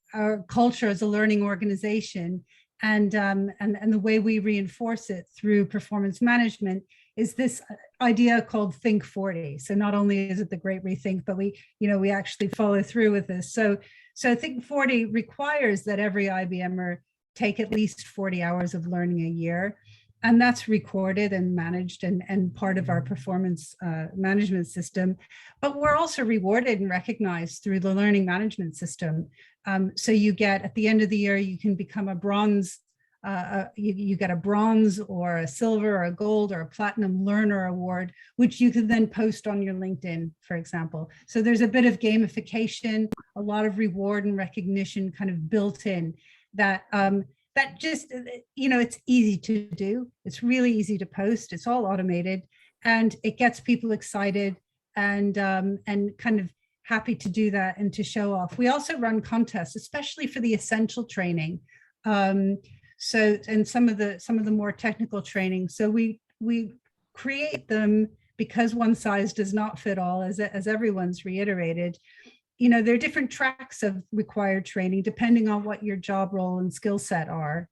culture as a learning organization, and the way we reinforce it through performance management is this idea called Think 40. So not only is it the great rethink, but we actually follow through with this. So Think 40 requires that every IBMer take at least 40 hours of learning a year. And that's recorded and managed and part of our performance management system. But we're also rewarded and recognized through the learning management system. So you get, at the end of the year, you can become a bronze, you get a bronze or a silver or a gold or a platinum learner award, which you can then post on your LinkedIn, for example. So there's a bit of gamification, a lot of reward and recognition kind of built in that that just, it's easy to do. It's really easy to post. It's all automated, and it gets people excited and kind of happy to do that and to show off. We also run contests, especially for the essential training. And some of the more technical training. So we create them because one size does not fit all, as everyone's reiterated. There are different tracks of required training depending on what your job role and skill set are.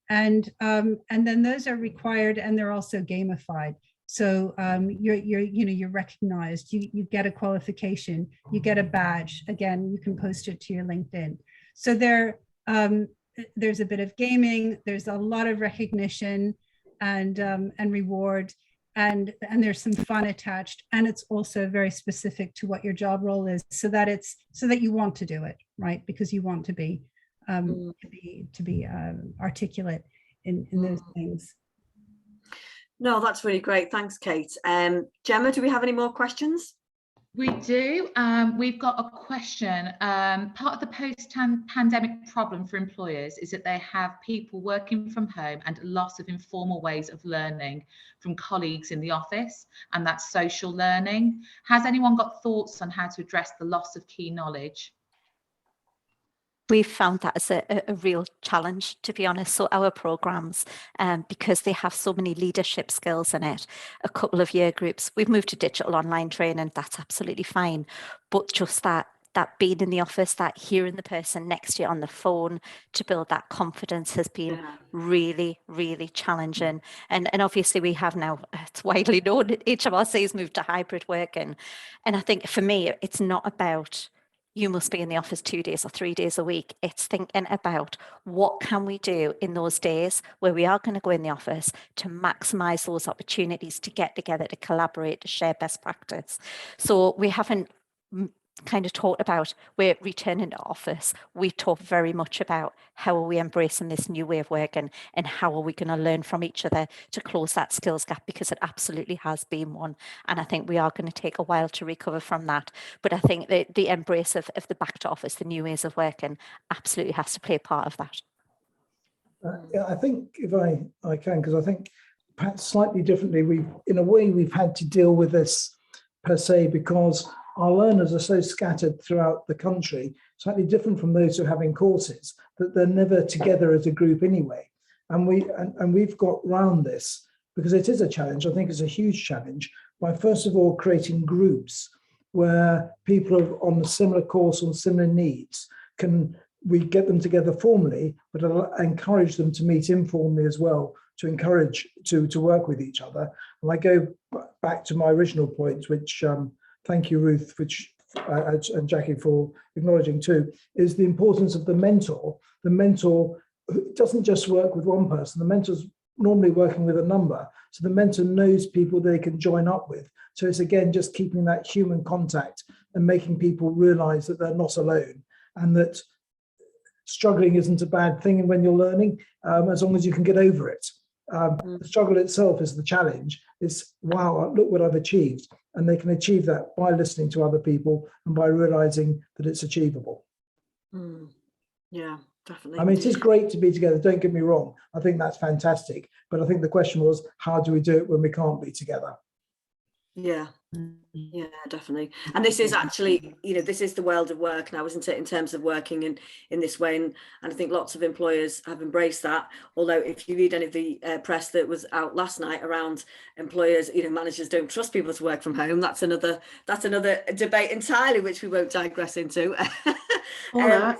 And then those are required, and they're also gamified. So you're recognized, you get a qualification, you get a badge. Again, you can post it to your LinkedIn. So there's a bit of gaming, there's a lot of recognition and reward. And there's some fun attached, and it's also very specific to what your job role is, so that you want to do it, right? Because you want to be articulate in those things. No, that's really great. Thanks, Kate. Gemma, do we have any more questions? We do. We've got a question. Part of the post-pandemic problem for employers is that they have people working from home and a loss of informal ways of learning from colleagues in the office, and that's social learning. Has anyone got thoughts on how to address the loss of key knowledge? We've found that as a real challenge, to be honest. So our programs, because they have so many leadership skills in it, a couple of year groups, we've moved to digital online training, that's absolutely fine. But just that being in the office, that hearing the person next to you on the phone to build that confidence has been really, really challenging. And obviously we have now, it's widely known, HMRC has moved to hybrid working. And I think for me, it's not about you must be in the office 2 days or 3 days a week. It's thinking about what can we do in those days where we are going to go in the office to maximize those opportunities to get together, to collaborate, to share best practice. So we haven't kind of talked about, we're returning to office, we talk very much about how are we embracing this new way of working and how are we going to learn from each other to close that skills gap, because it absolutely has been one. And I think we are going to take a while to recover from that. But I think that the embrace of the back to office, the new ways of working, absolutely has to play a part of that. Yeah, I think if I can, because I think perhaps slightly differently, in a way we've had to deal with this per se because our learners are so scattered throughout the country, slightly different from those who are having courses, that they're never together as a group anyway. And we've got round this, because it is a challenge. I think it's a huge challenge, by first of all creating groups where people are on a similar course, on similar needs, we get them together formally, but encourage them to meet informally as well, to encourage to work with each other. And I go back to my original point, which thank you, Ruth, and Jackie for acknowledging too, is the importance of the mentor. The mentor doesn't just work with one person. The mentor's normally working with a number. So the mentor knows people they can join up with. So it's again, just keeping that human contact and making people realize that they're not alone, and that struggling isn't a bad thing when you're learning, as long as you can get over it. The struggle itself is the challenge. It's, wow, look what I've achieved. And they can achieve that by listening to other people and by realizing that it's achievable. Yeah, definitely. I mean, it is great to be together, don't get me wrong. I think that's fantastic. But I think the question was, how do we do it when we can't be together? Yeah. Yeah, definitely. And this is actually, this is the world of work now, isn't it, in terms of working in this way. And I think lots of employers have embraced that. Although if you read any of the press that was out last night around employers, managers don't trust people to work from home, that's another debate entirely, which we won't digress into. Well,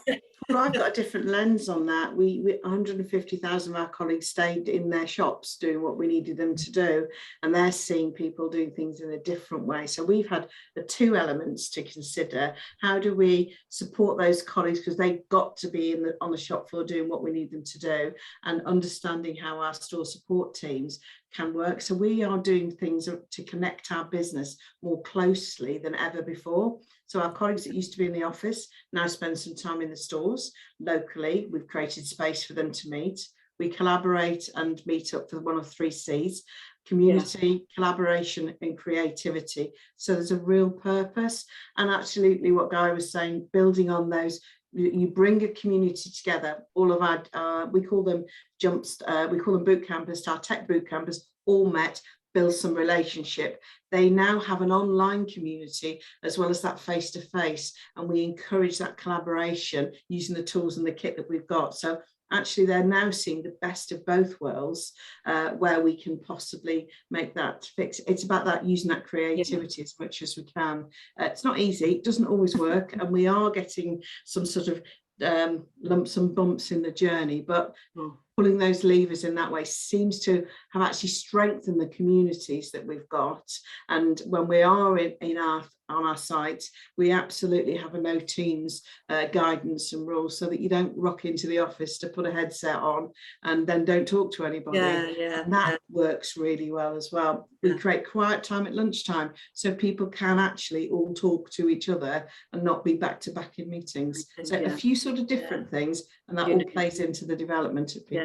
I've got a different lens on that. We 150,000 of our colleagues stayed in their shops doing what we needed them to do, and they're seeing people doing things in a different way. So we've had the two elements to consider. How do we support those colleagues, because they've got to be on the shop floor doing what we need them to do, and understanding how our store support teams can work. So we are doing things to connect our business more closely than ever before. So our colleagues that used to be in the office now spend some time in the stores locally. We've created space for them to meet. We collaborate and meet up for one of 3 C's: community, collaboration and creativity. So there's a real purpose. And absolutely what Guy was saying, building on those, you bring a community together. All of our, we call them boot campers, our tech boot campers, all met, build some relationship. They now have an online community as well as that face-to-face, and we encourage that collaboration using the tools and the kit that we've got. So actually they're now seeing the best of both worlds, where we can possibly make that fix. It's about that, using that creativity as much as we can. It's not easy, it doesn't always work, and we are getting some sort of lumps and bumps in the journey, but pulling those levers in that way seems to have actually strengthened the communities that we've got. And when we are on our site, we absolutely have a no teams guidance and rules, so that you don't rock into the office to put a headset on and then don't talk to anybody. And that works really well as well. We create quiet time at lunchtime so people can actually all talk to each other and not be back to back in meetings. So a few sort of different things, and that all plays into the development of people.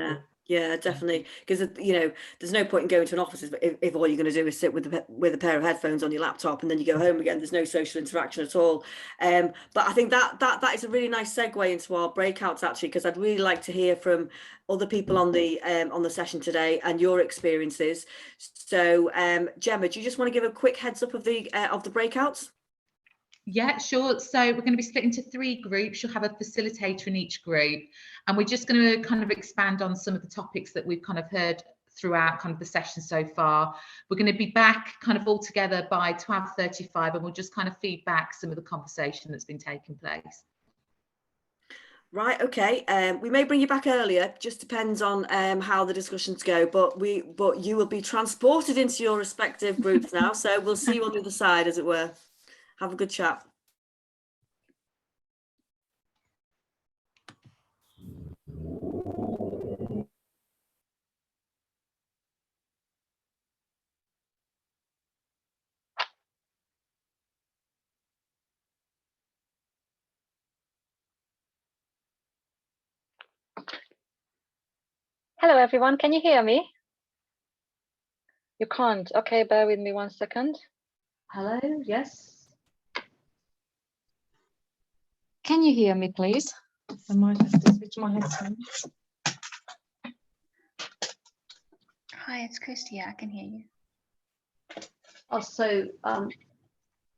Yeah, definitely. Because there's no point in going to an office if all you're going to do is sit with a pair of headphones on your laptop and then you go home again. There's no social interaction at all. But I think that is a really nice segue into our breakouts, actually, because I'd really like to hear from other people on the session today and your experiences. So Gemma, do you just want to give a quick heads up of the breakouts? Yeah, sure. So we're going to be split into 3 groups. You'll have a facilitator in each group, and we're just going to kind of expand on some of the topics that we've kind of heard throughout kind of the session so far. We're going to be back kind of all together by 12:35, and we'll just kind of feed back some of the conversation that's been taking place. Right, okay. We may bring you back earlier, just depends on how the discussions go, but you will be transported into your respective groups now, so we'll see you on the other side, as it were. Have a good chat. Hello, everyone. Can you hear me? You can't. Okay, bear with me 1 second. Hello, yes. Can you hear me, please? I might have to switch my headphones. Hi, it's Christy. I can hear you. Oh, so,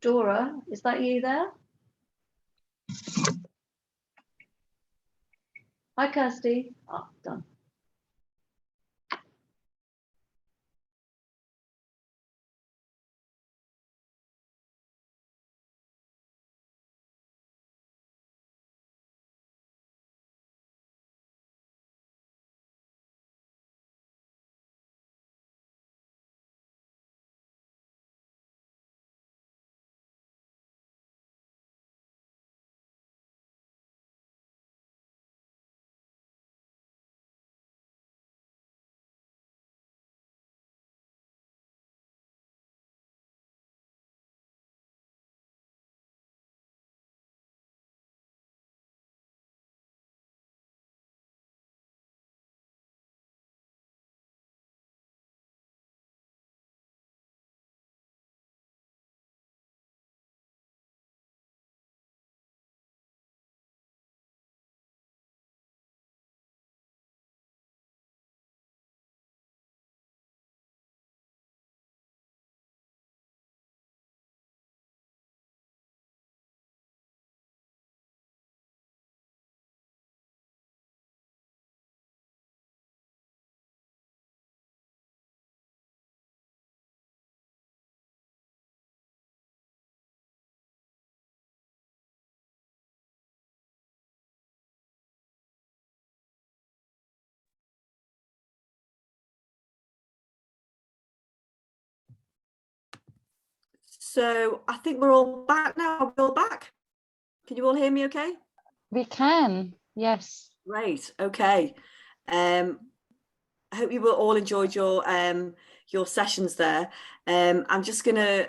Dora, is that you there? Hi, Kirsty. Oh, done. So I think we're all back now. Are we all back? Can you all hear me okay? We can, yes. Great, okay. I hope you all enjoyed your sessions there. I'm just gonna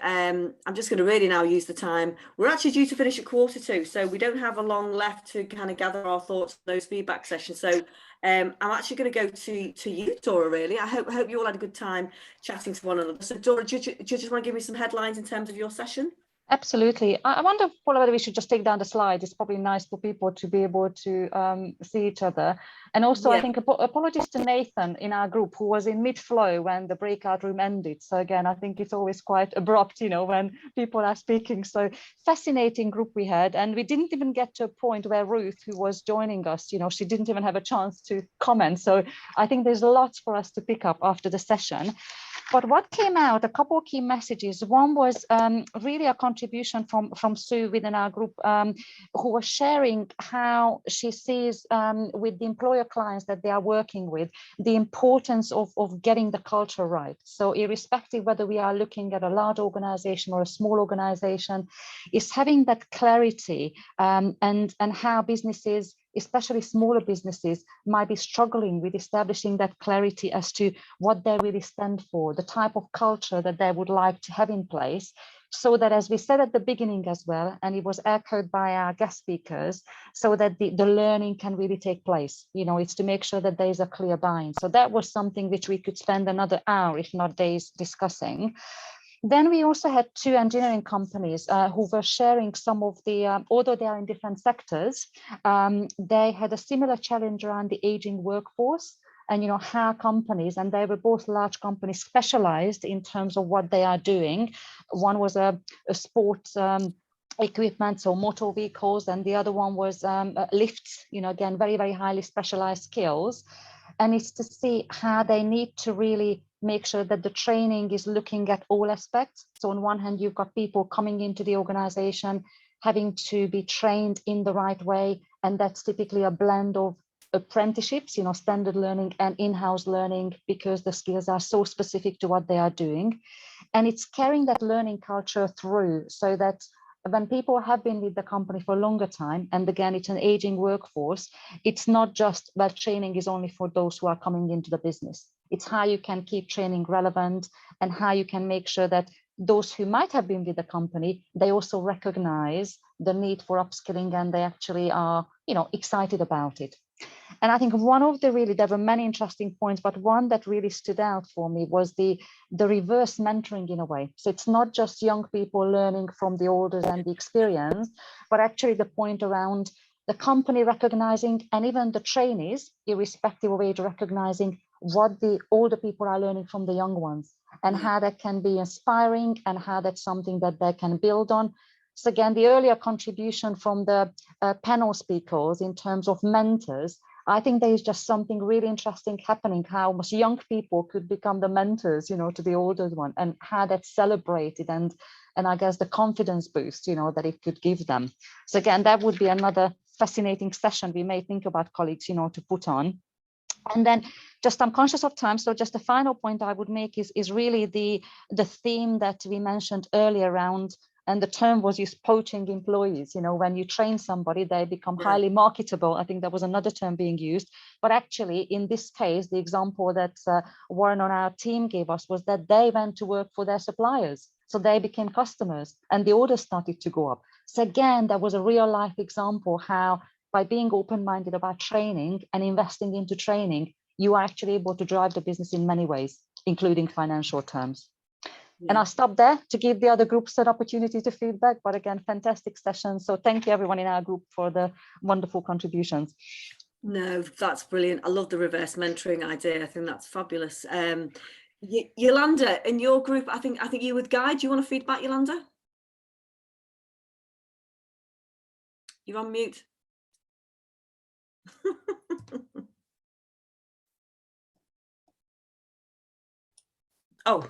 really now use the time. We're actually due to finish at 1:45, so we don't have a long left to kind of gather our thoughts on those feedback sessions. So I'm actually going to go to you, Dora. Really, I hope you all had a good time chatting to one another. So Dora, do you just want to give me some headlines in terms of your session? Absolutely. I wonder, Paula, whether we should just take down the slide. It's probably nice for people to be able to see each other. And also, yeah. I think apologies to Nathan in our group, who was in mid-flow when the breakout room ended. So again, I think it's always quite abrupt, you know, when people are speaking. So fascinating group we had. And we didn't even get to a point where Ruth, who was joining us, you know, she didn't even have a chance to comment. So I think there's lots for us to pick up after the session. But what came out, a couple of key messages. One was really a contribution from Sue within our group, who was sharing how she sees with the employer clients that they are working with, the importance of getting the culture right. So irrespective whether we are looking at a large organization or a small organization, is having that clarity and how businesses, especially smaller businesses, might be struggling with establishing that clarity as to what they really stand for, the type of culture that they would like to have in place, so that, as we said at the beginning as well, and it was echoed by our guest speakers, so that the learning can really take place. You know, it's to make sure that there is a clear bind. So that was something which we could spend another hour, if not days, discussing. Then we also had two engineering companies who were sharing some of the, although they are in different sectors, they had a similar challenge around the aging workforce, and, you know, how companies, and they were both large companies, specialized in terms of what they are doing. One was a sports equipment, so motor vehicles, and the other one was lifts, you know, again, very, very highly specialized skills. And it's to see how they need to really make sure that the training is looking at all aspects. So on one hand, you've got people coming into the organization, having to be trained in the right way. And that's typically a blend of apprenticeships, you know, standard learning and in-house learning, because the skills are so specific to what they are doing. And it's carrying that learning culture through, so that when people have been with the company for a longer time, and again, it's an aging workforce, it's not just that training is only for those who are coming into the business. It's how you can keep training relevant, and how you can make sure that those who might have been with the company, they also recognize the need for upskilling, and they actually are, you know, excited about it. And I think one of there were many interesting points, but one that really stood out for me was the reverse mentoring in a way. So it's not just young people learning from the older and the experience, but actually the point around the company recognizing, and even the trainees, irrespective of age, recognizing what the older people are learning from the young ones, and how that can be inspiring, and how that's something that they can build on. So again, the earlier contribution from the panel speakers in terms of mentors, I think there is just something really interesting happening, how much young people could become the mentors, you know, to the older one, and how that's celebrated, and I guess the confidence boost, you know, that it could give them. So again, that would be another fascinating session we may think about, colleagues, you know, to put on. And then just, I'm conscious of time, so just the final point I would make is really the theme that we mentioned earlier around, and the term was used, poaching employees. You know, when you train somebody, they become highly marketable. I think there was another term being used, but actually in this case, the example that Warren on our team gave us was that they went to work for their suppliers. So they became customers, and the orders started to go up. So again, that was a real life example how by being open-minded about training and investing into training, you are actually able to drive the business in many ways, including financial terms. And I'll stop there to give the other groups an opportunity to feedback. But again, fantastic session. So thank you everyone in our group for the wonderful contributions. No, that's brilliant. I love the reverse mentoring idea. I think that's fabulous. Yolanda, in your group, I think you with Guy. Do you want to feedback, Yolanda? You're on mute. Oh,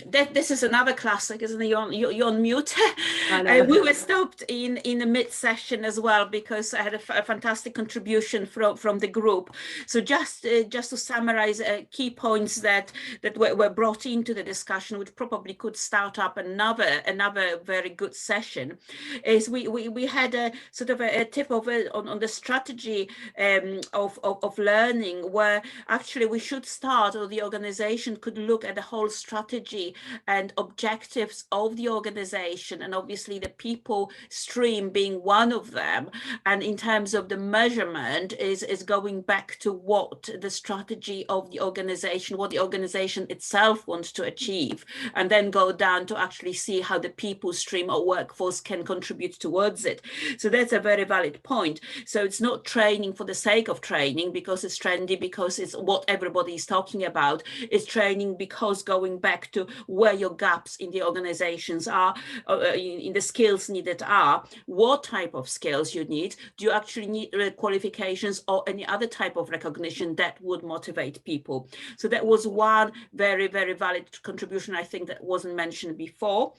this is another classic, isn't it? You're on mute. We were stopped in the mid session as well because I had a fantastic contribution from the group. So just to summarize key points that were brought into the discussion, which probably could start up another very good session, is we had a sort of a tip of it on the strategy of learning, where actually we should start, or the organization could look at the whole strategy and objectives of the organization, and obviously the people stream being one of them. And in terms of the measurement is going back to what the strategy of the organization, what the organization itself wants to achieve, and then go down to actually see how the people stream or workforce can contribute towards it. So that's a very valid point. So it's not training for the sake of training because it's trendy, because it's what everybody is talking about. It's training because going back to where your gaps in the organizations are, in the skills needed are, what type of skills you need. Do you actually need qualifications or any other type of recognition that would motivate people? So that was one very, very valid contribution, I think, that wasn't mentioned before.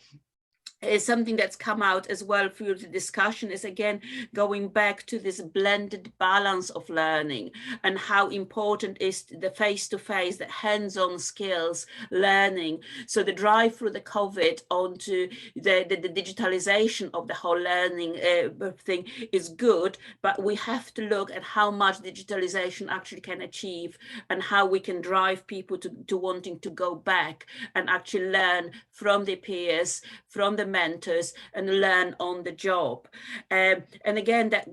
Is something that's come out as well through the discussion is, again, going back to this blended balance of learning and how important is the face-to-face, the hands-on skills learning. So the drive through the COVID onto the digitalization of the whole learning thing is good, but we have to look at how much digitalization actually can achieve and how we can drive people to wanting to go back and actually learn from their peers, from the mentors, and learn on the job. And again, that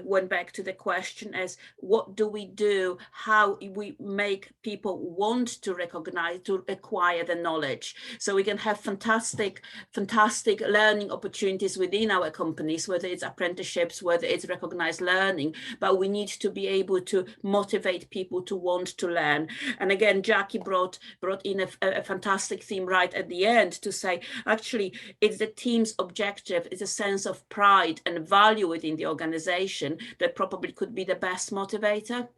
went back to the question as what do we do, how we make people want to recognize, to acquire the knowledge, so we can have fantastic learning opportunities within our companies, whether it's apprenticeships, whether it's recognized learning, but we need to be able to motivate people to want to learn. And again, Jackie brought in a fantastic theme right at the end to say, actually, it's the team's objective, it's a sense of pride and value within the organization that probably could be the best motivator.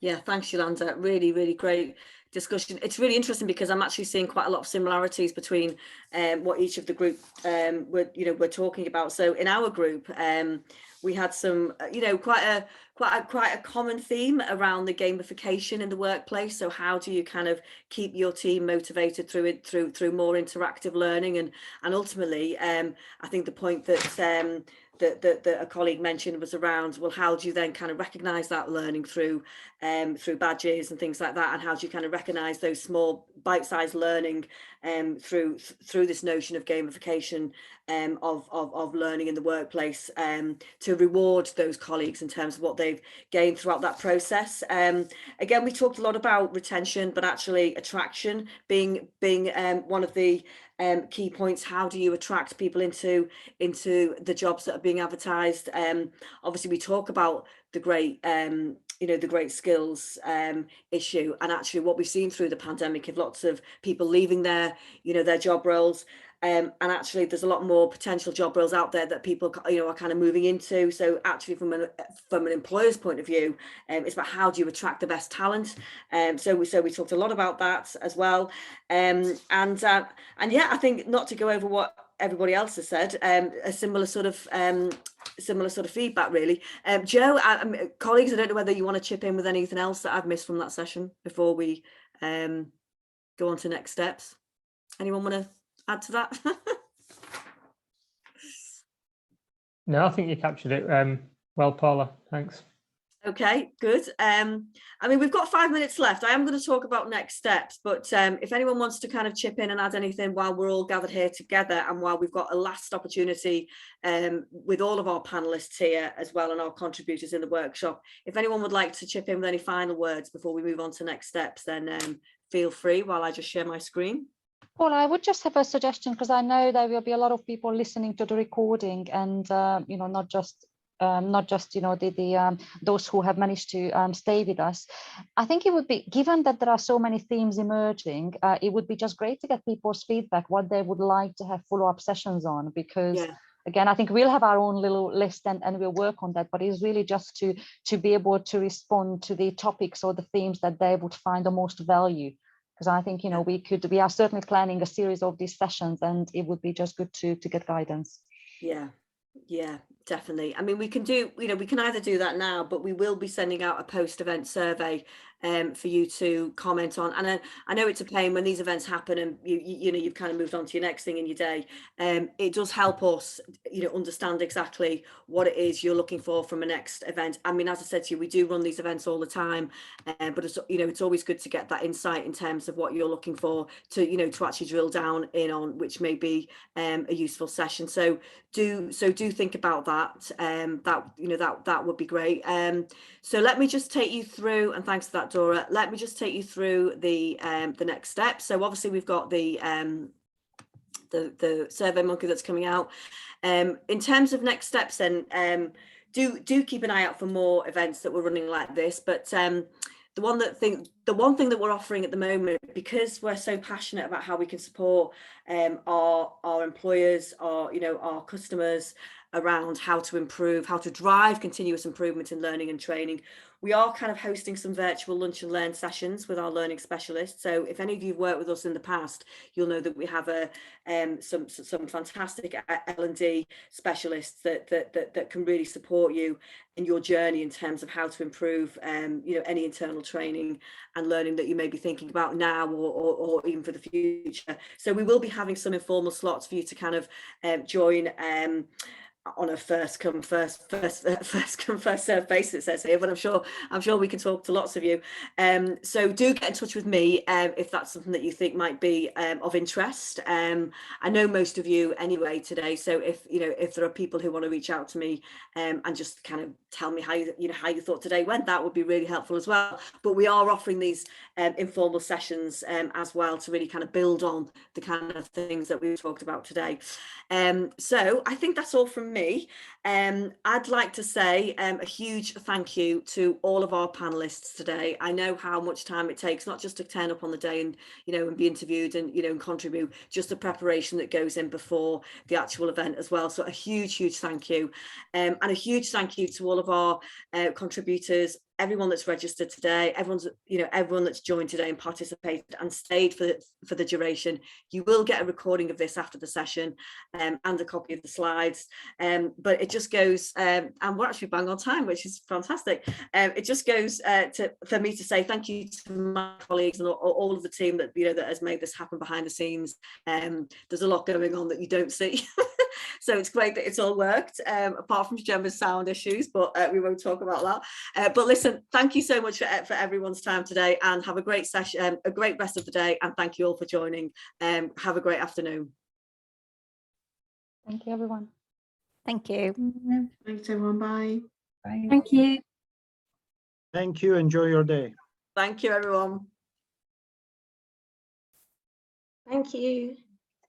Yeah, thanks, Yolanda. Really, really great discussion. It's really interesting because I'm actually seeing quite a lot of similarities between what each of the group we're talking about. So in our group, we had some, quite a common theme around the gamification in the workplace. So how do you kind of keep your team motivated through more interactive learning, and ultimately, I think the point that a colleague mentioned was around, well, how do you then kind of recognize that learning through badges and things like that, and how do you kind of recognize those small bite-sized learning through this notion of gamification of learning in the workplace, to reward those colleagues in terms of what they've gained throughout that process. Again, we talked a lot about retention, but actually attraction being one of the key points. How do you attract people into the jobs that are being advertised? Obviously, we talk about the great the great skills issue, and actually what we've seen through the pandemic is lots of people leaving their job roles. And actually there's a lot more potential job roles out there that people are kind of moving into. So actually from an employer's point of view, it's about how do you attract the best talent. So we talked a lot about that as well. And yeah, I think, not to go over what everybody else has said, a similar sort of feedback really. Joe, colleagues, I don't know whether you want to chip in with anything else that I've missed from that session before we go on to next steps. Anyone want to add to that? No, I think you captured it well, Paula. Thanks. Okay, good. I mean, we've got 5 minutes left. I am going to talk about next steps, but if anyone wants to kind of chip in and add anything while we're all gathered here together, and while we've got a last opportunity with all of our panelists here as well and our contributors in the workshop, if anyone would like to chip in with any final words before we move on to next steps, then feel free while I just share my screen. Well, I would just have a suggestion, because I know there will be a lot of people listening to the recording, and not just those who have managed to stay with us. I think it would be, given that there are so many themes emerging, it would be just great to get people's feedback, what they would like to have follow-up sessions on, because again, I think we'll have our own little list and we'll work on that, but it's really just to be able to respond to the topics or the themes that they would find the most value. Because I think, we are certainly planning a series of these sessions, and it would be just good to get guidance. Yeah, definitely. I mean, we can either do that now, but we will be sending out a post-event survey for you to comment on. And I know it's a pain when these events happen and you've kind of moved on to your next thing in your day. It does help us, understand exactly what it is you're looking for from a next event. I mean, as I said to you, we do run these events all the time, but it's always good to get that insight in terms of what you're looking for to actually drill down in on, which may be a useful session. So do think about that. That would be great. So let me just take you through, and thanks for that, Dora. Let me just take you through the next steps. So obviously we've got the Survey Monkey that's coming out. In terms of next steps, then do keep an eye out for more events that we're running like this. But the one thing that we're offering at the moment, because we're so passionate about how we can support our employers, our customers around how to improve, how to drive continuous improvement in learning and training, we are kind of hosting some virtual lunch and learn sessions with our learning specialists. So if any of you've worked with us in the past, you'll know that we have some fantastic L&D specialists that can really support you in your journey in terms of how to improve any internal training and learning that you may be thinking about now or even for the future. So we will be having some informal slots for you to kind of join on a first come first serve basis, it says here, but I'm sure we can talk to lots of you. So do get in touch with me if that's something that you think might be of interest. I know most of you anyway today, so if there are people who want to reach out to me and just kind of tell me how you thought today went, that would be really helpful as well. But we are offering these informal sessions as well to really kind of build on the kind of things that we've talked about today. So I think that's all from me. I'd like to say a huge thank you to all of our panelists today. I know how much time it takes, not just to turn up on the day and and be interviewed and and contribute, just the preparation that goes in before the actual event as well. So a huge thank you, and a huge thank you to all of our contributors, everyone that's registered today, everyone that's joined today and participated and stayed for the duration. You will get a recording of this after the session and a copy of the slides. But it just goes, and we're actually bang on time, which is fantastic. It just goes for me to say thank you to my colleagues and all of the team that that has made this happen behind the scenes. There's a lot going on that you don't see. So it's great that it's all worked, apart from Gemma's sound issues, but we won't talk about that. But listen, thank you so much for everyone's time today, and have a great session, a great rest of the day, and thank you all for joining. Have a great afternoon. Thank you, everyone. Thank you. Thanks, everyone. Bye. Bye. Thank you. Thank you. Enjoy your day. Thank you, everyone. Thank you.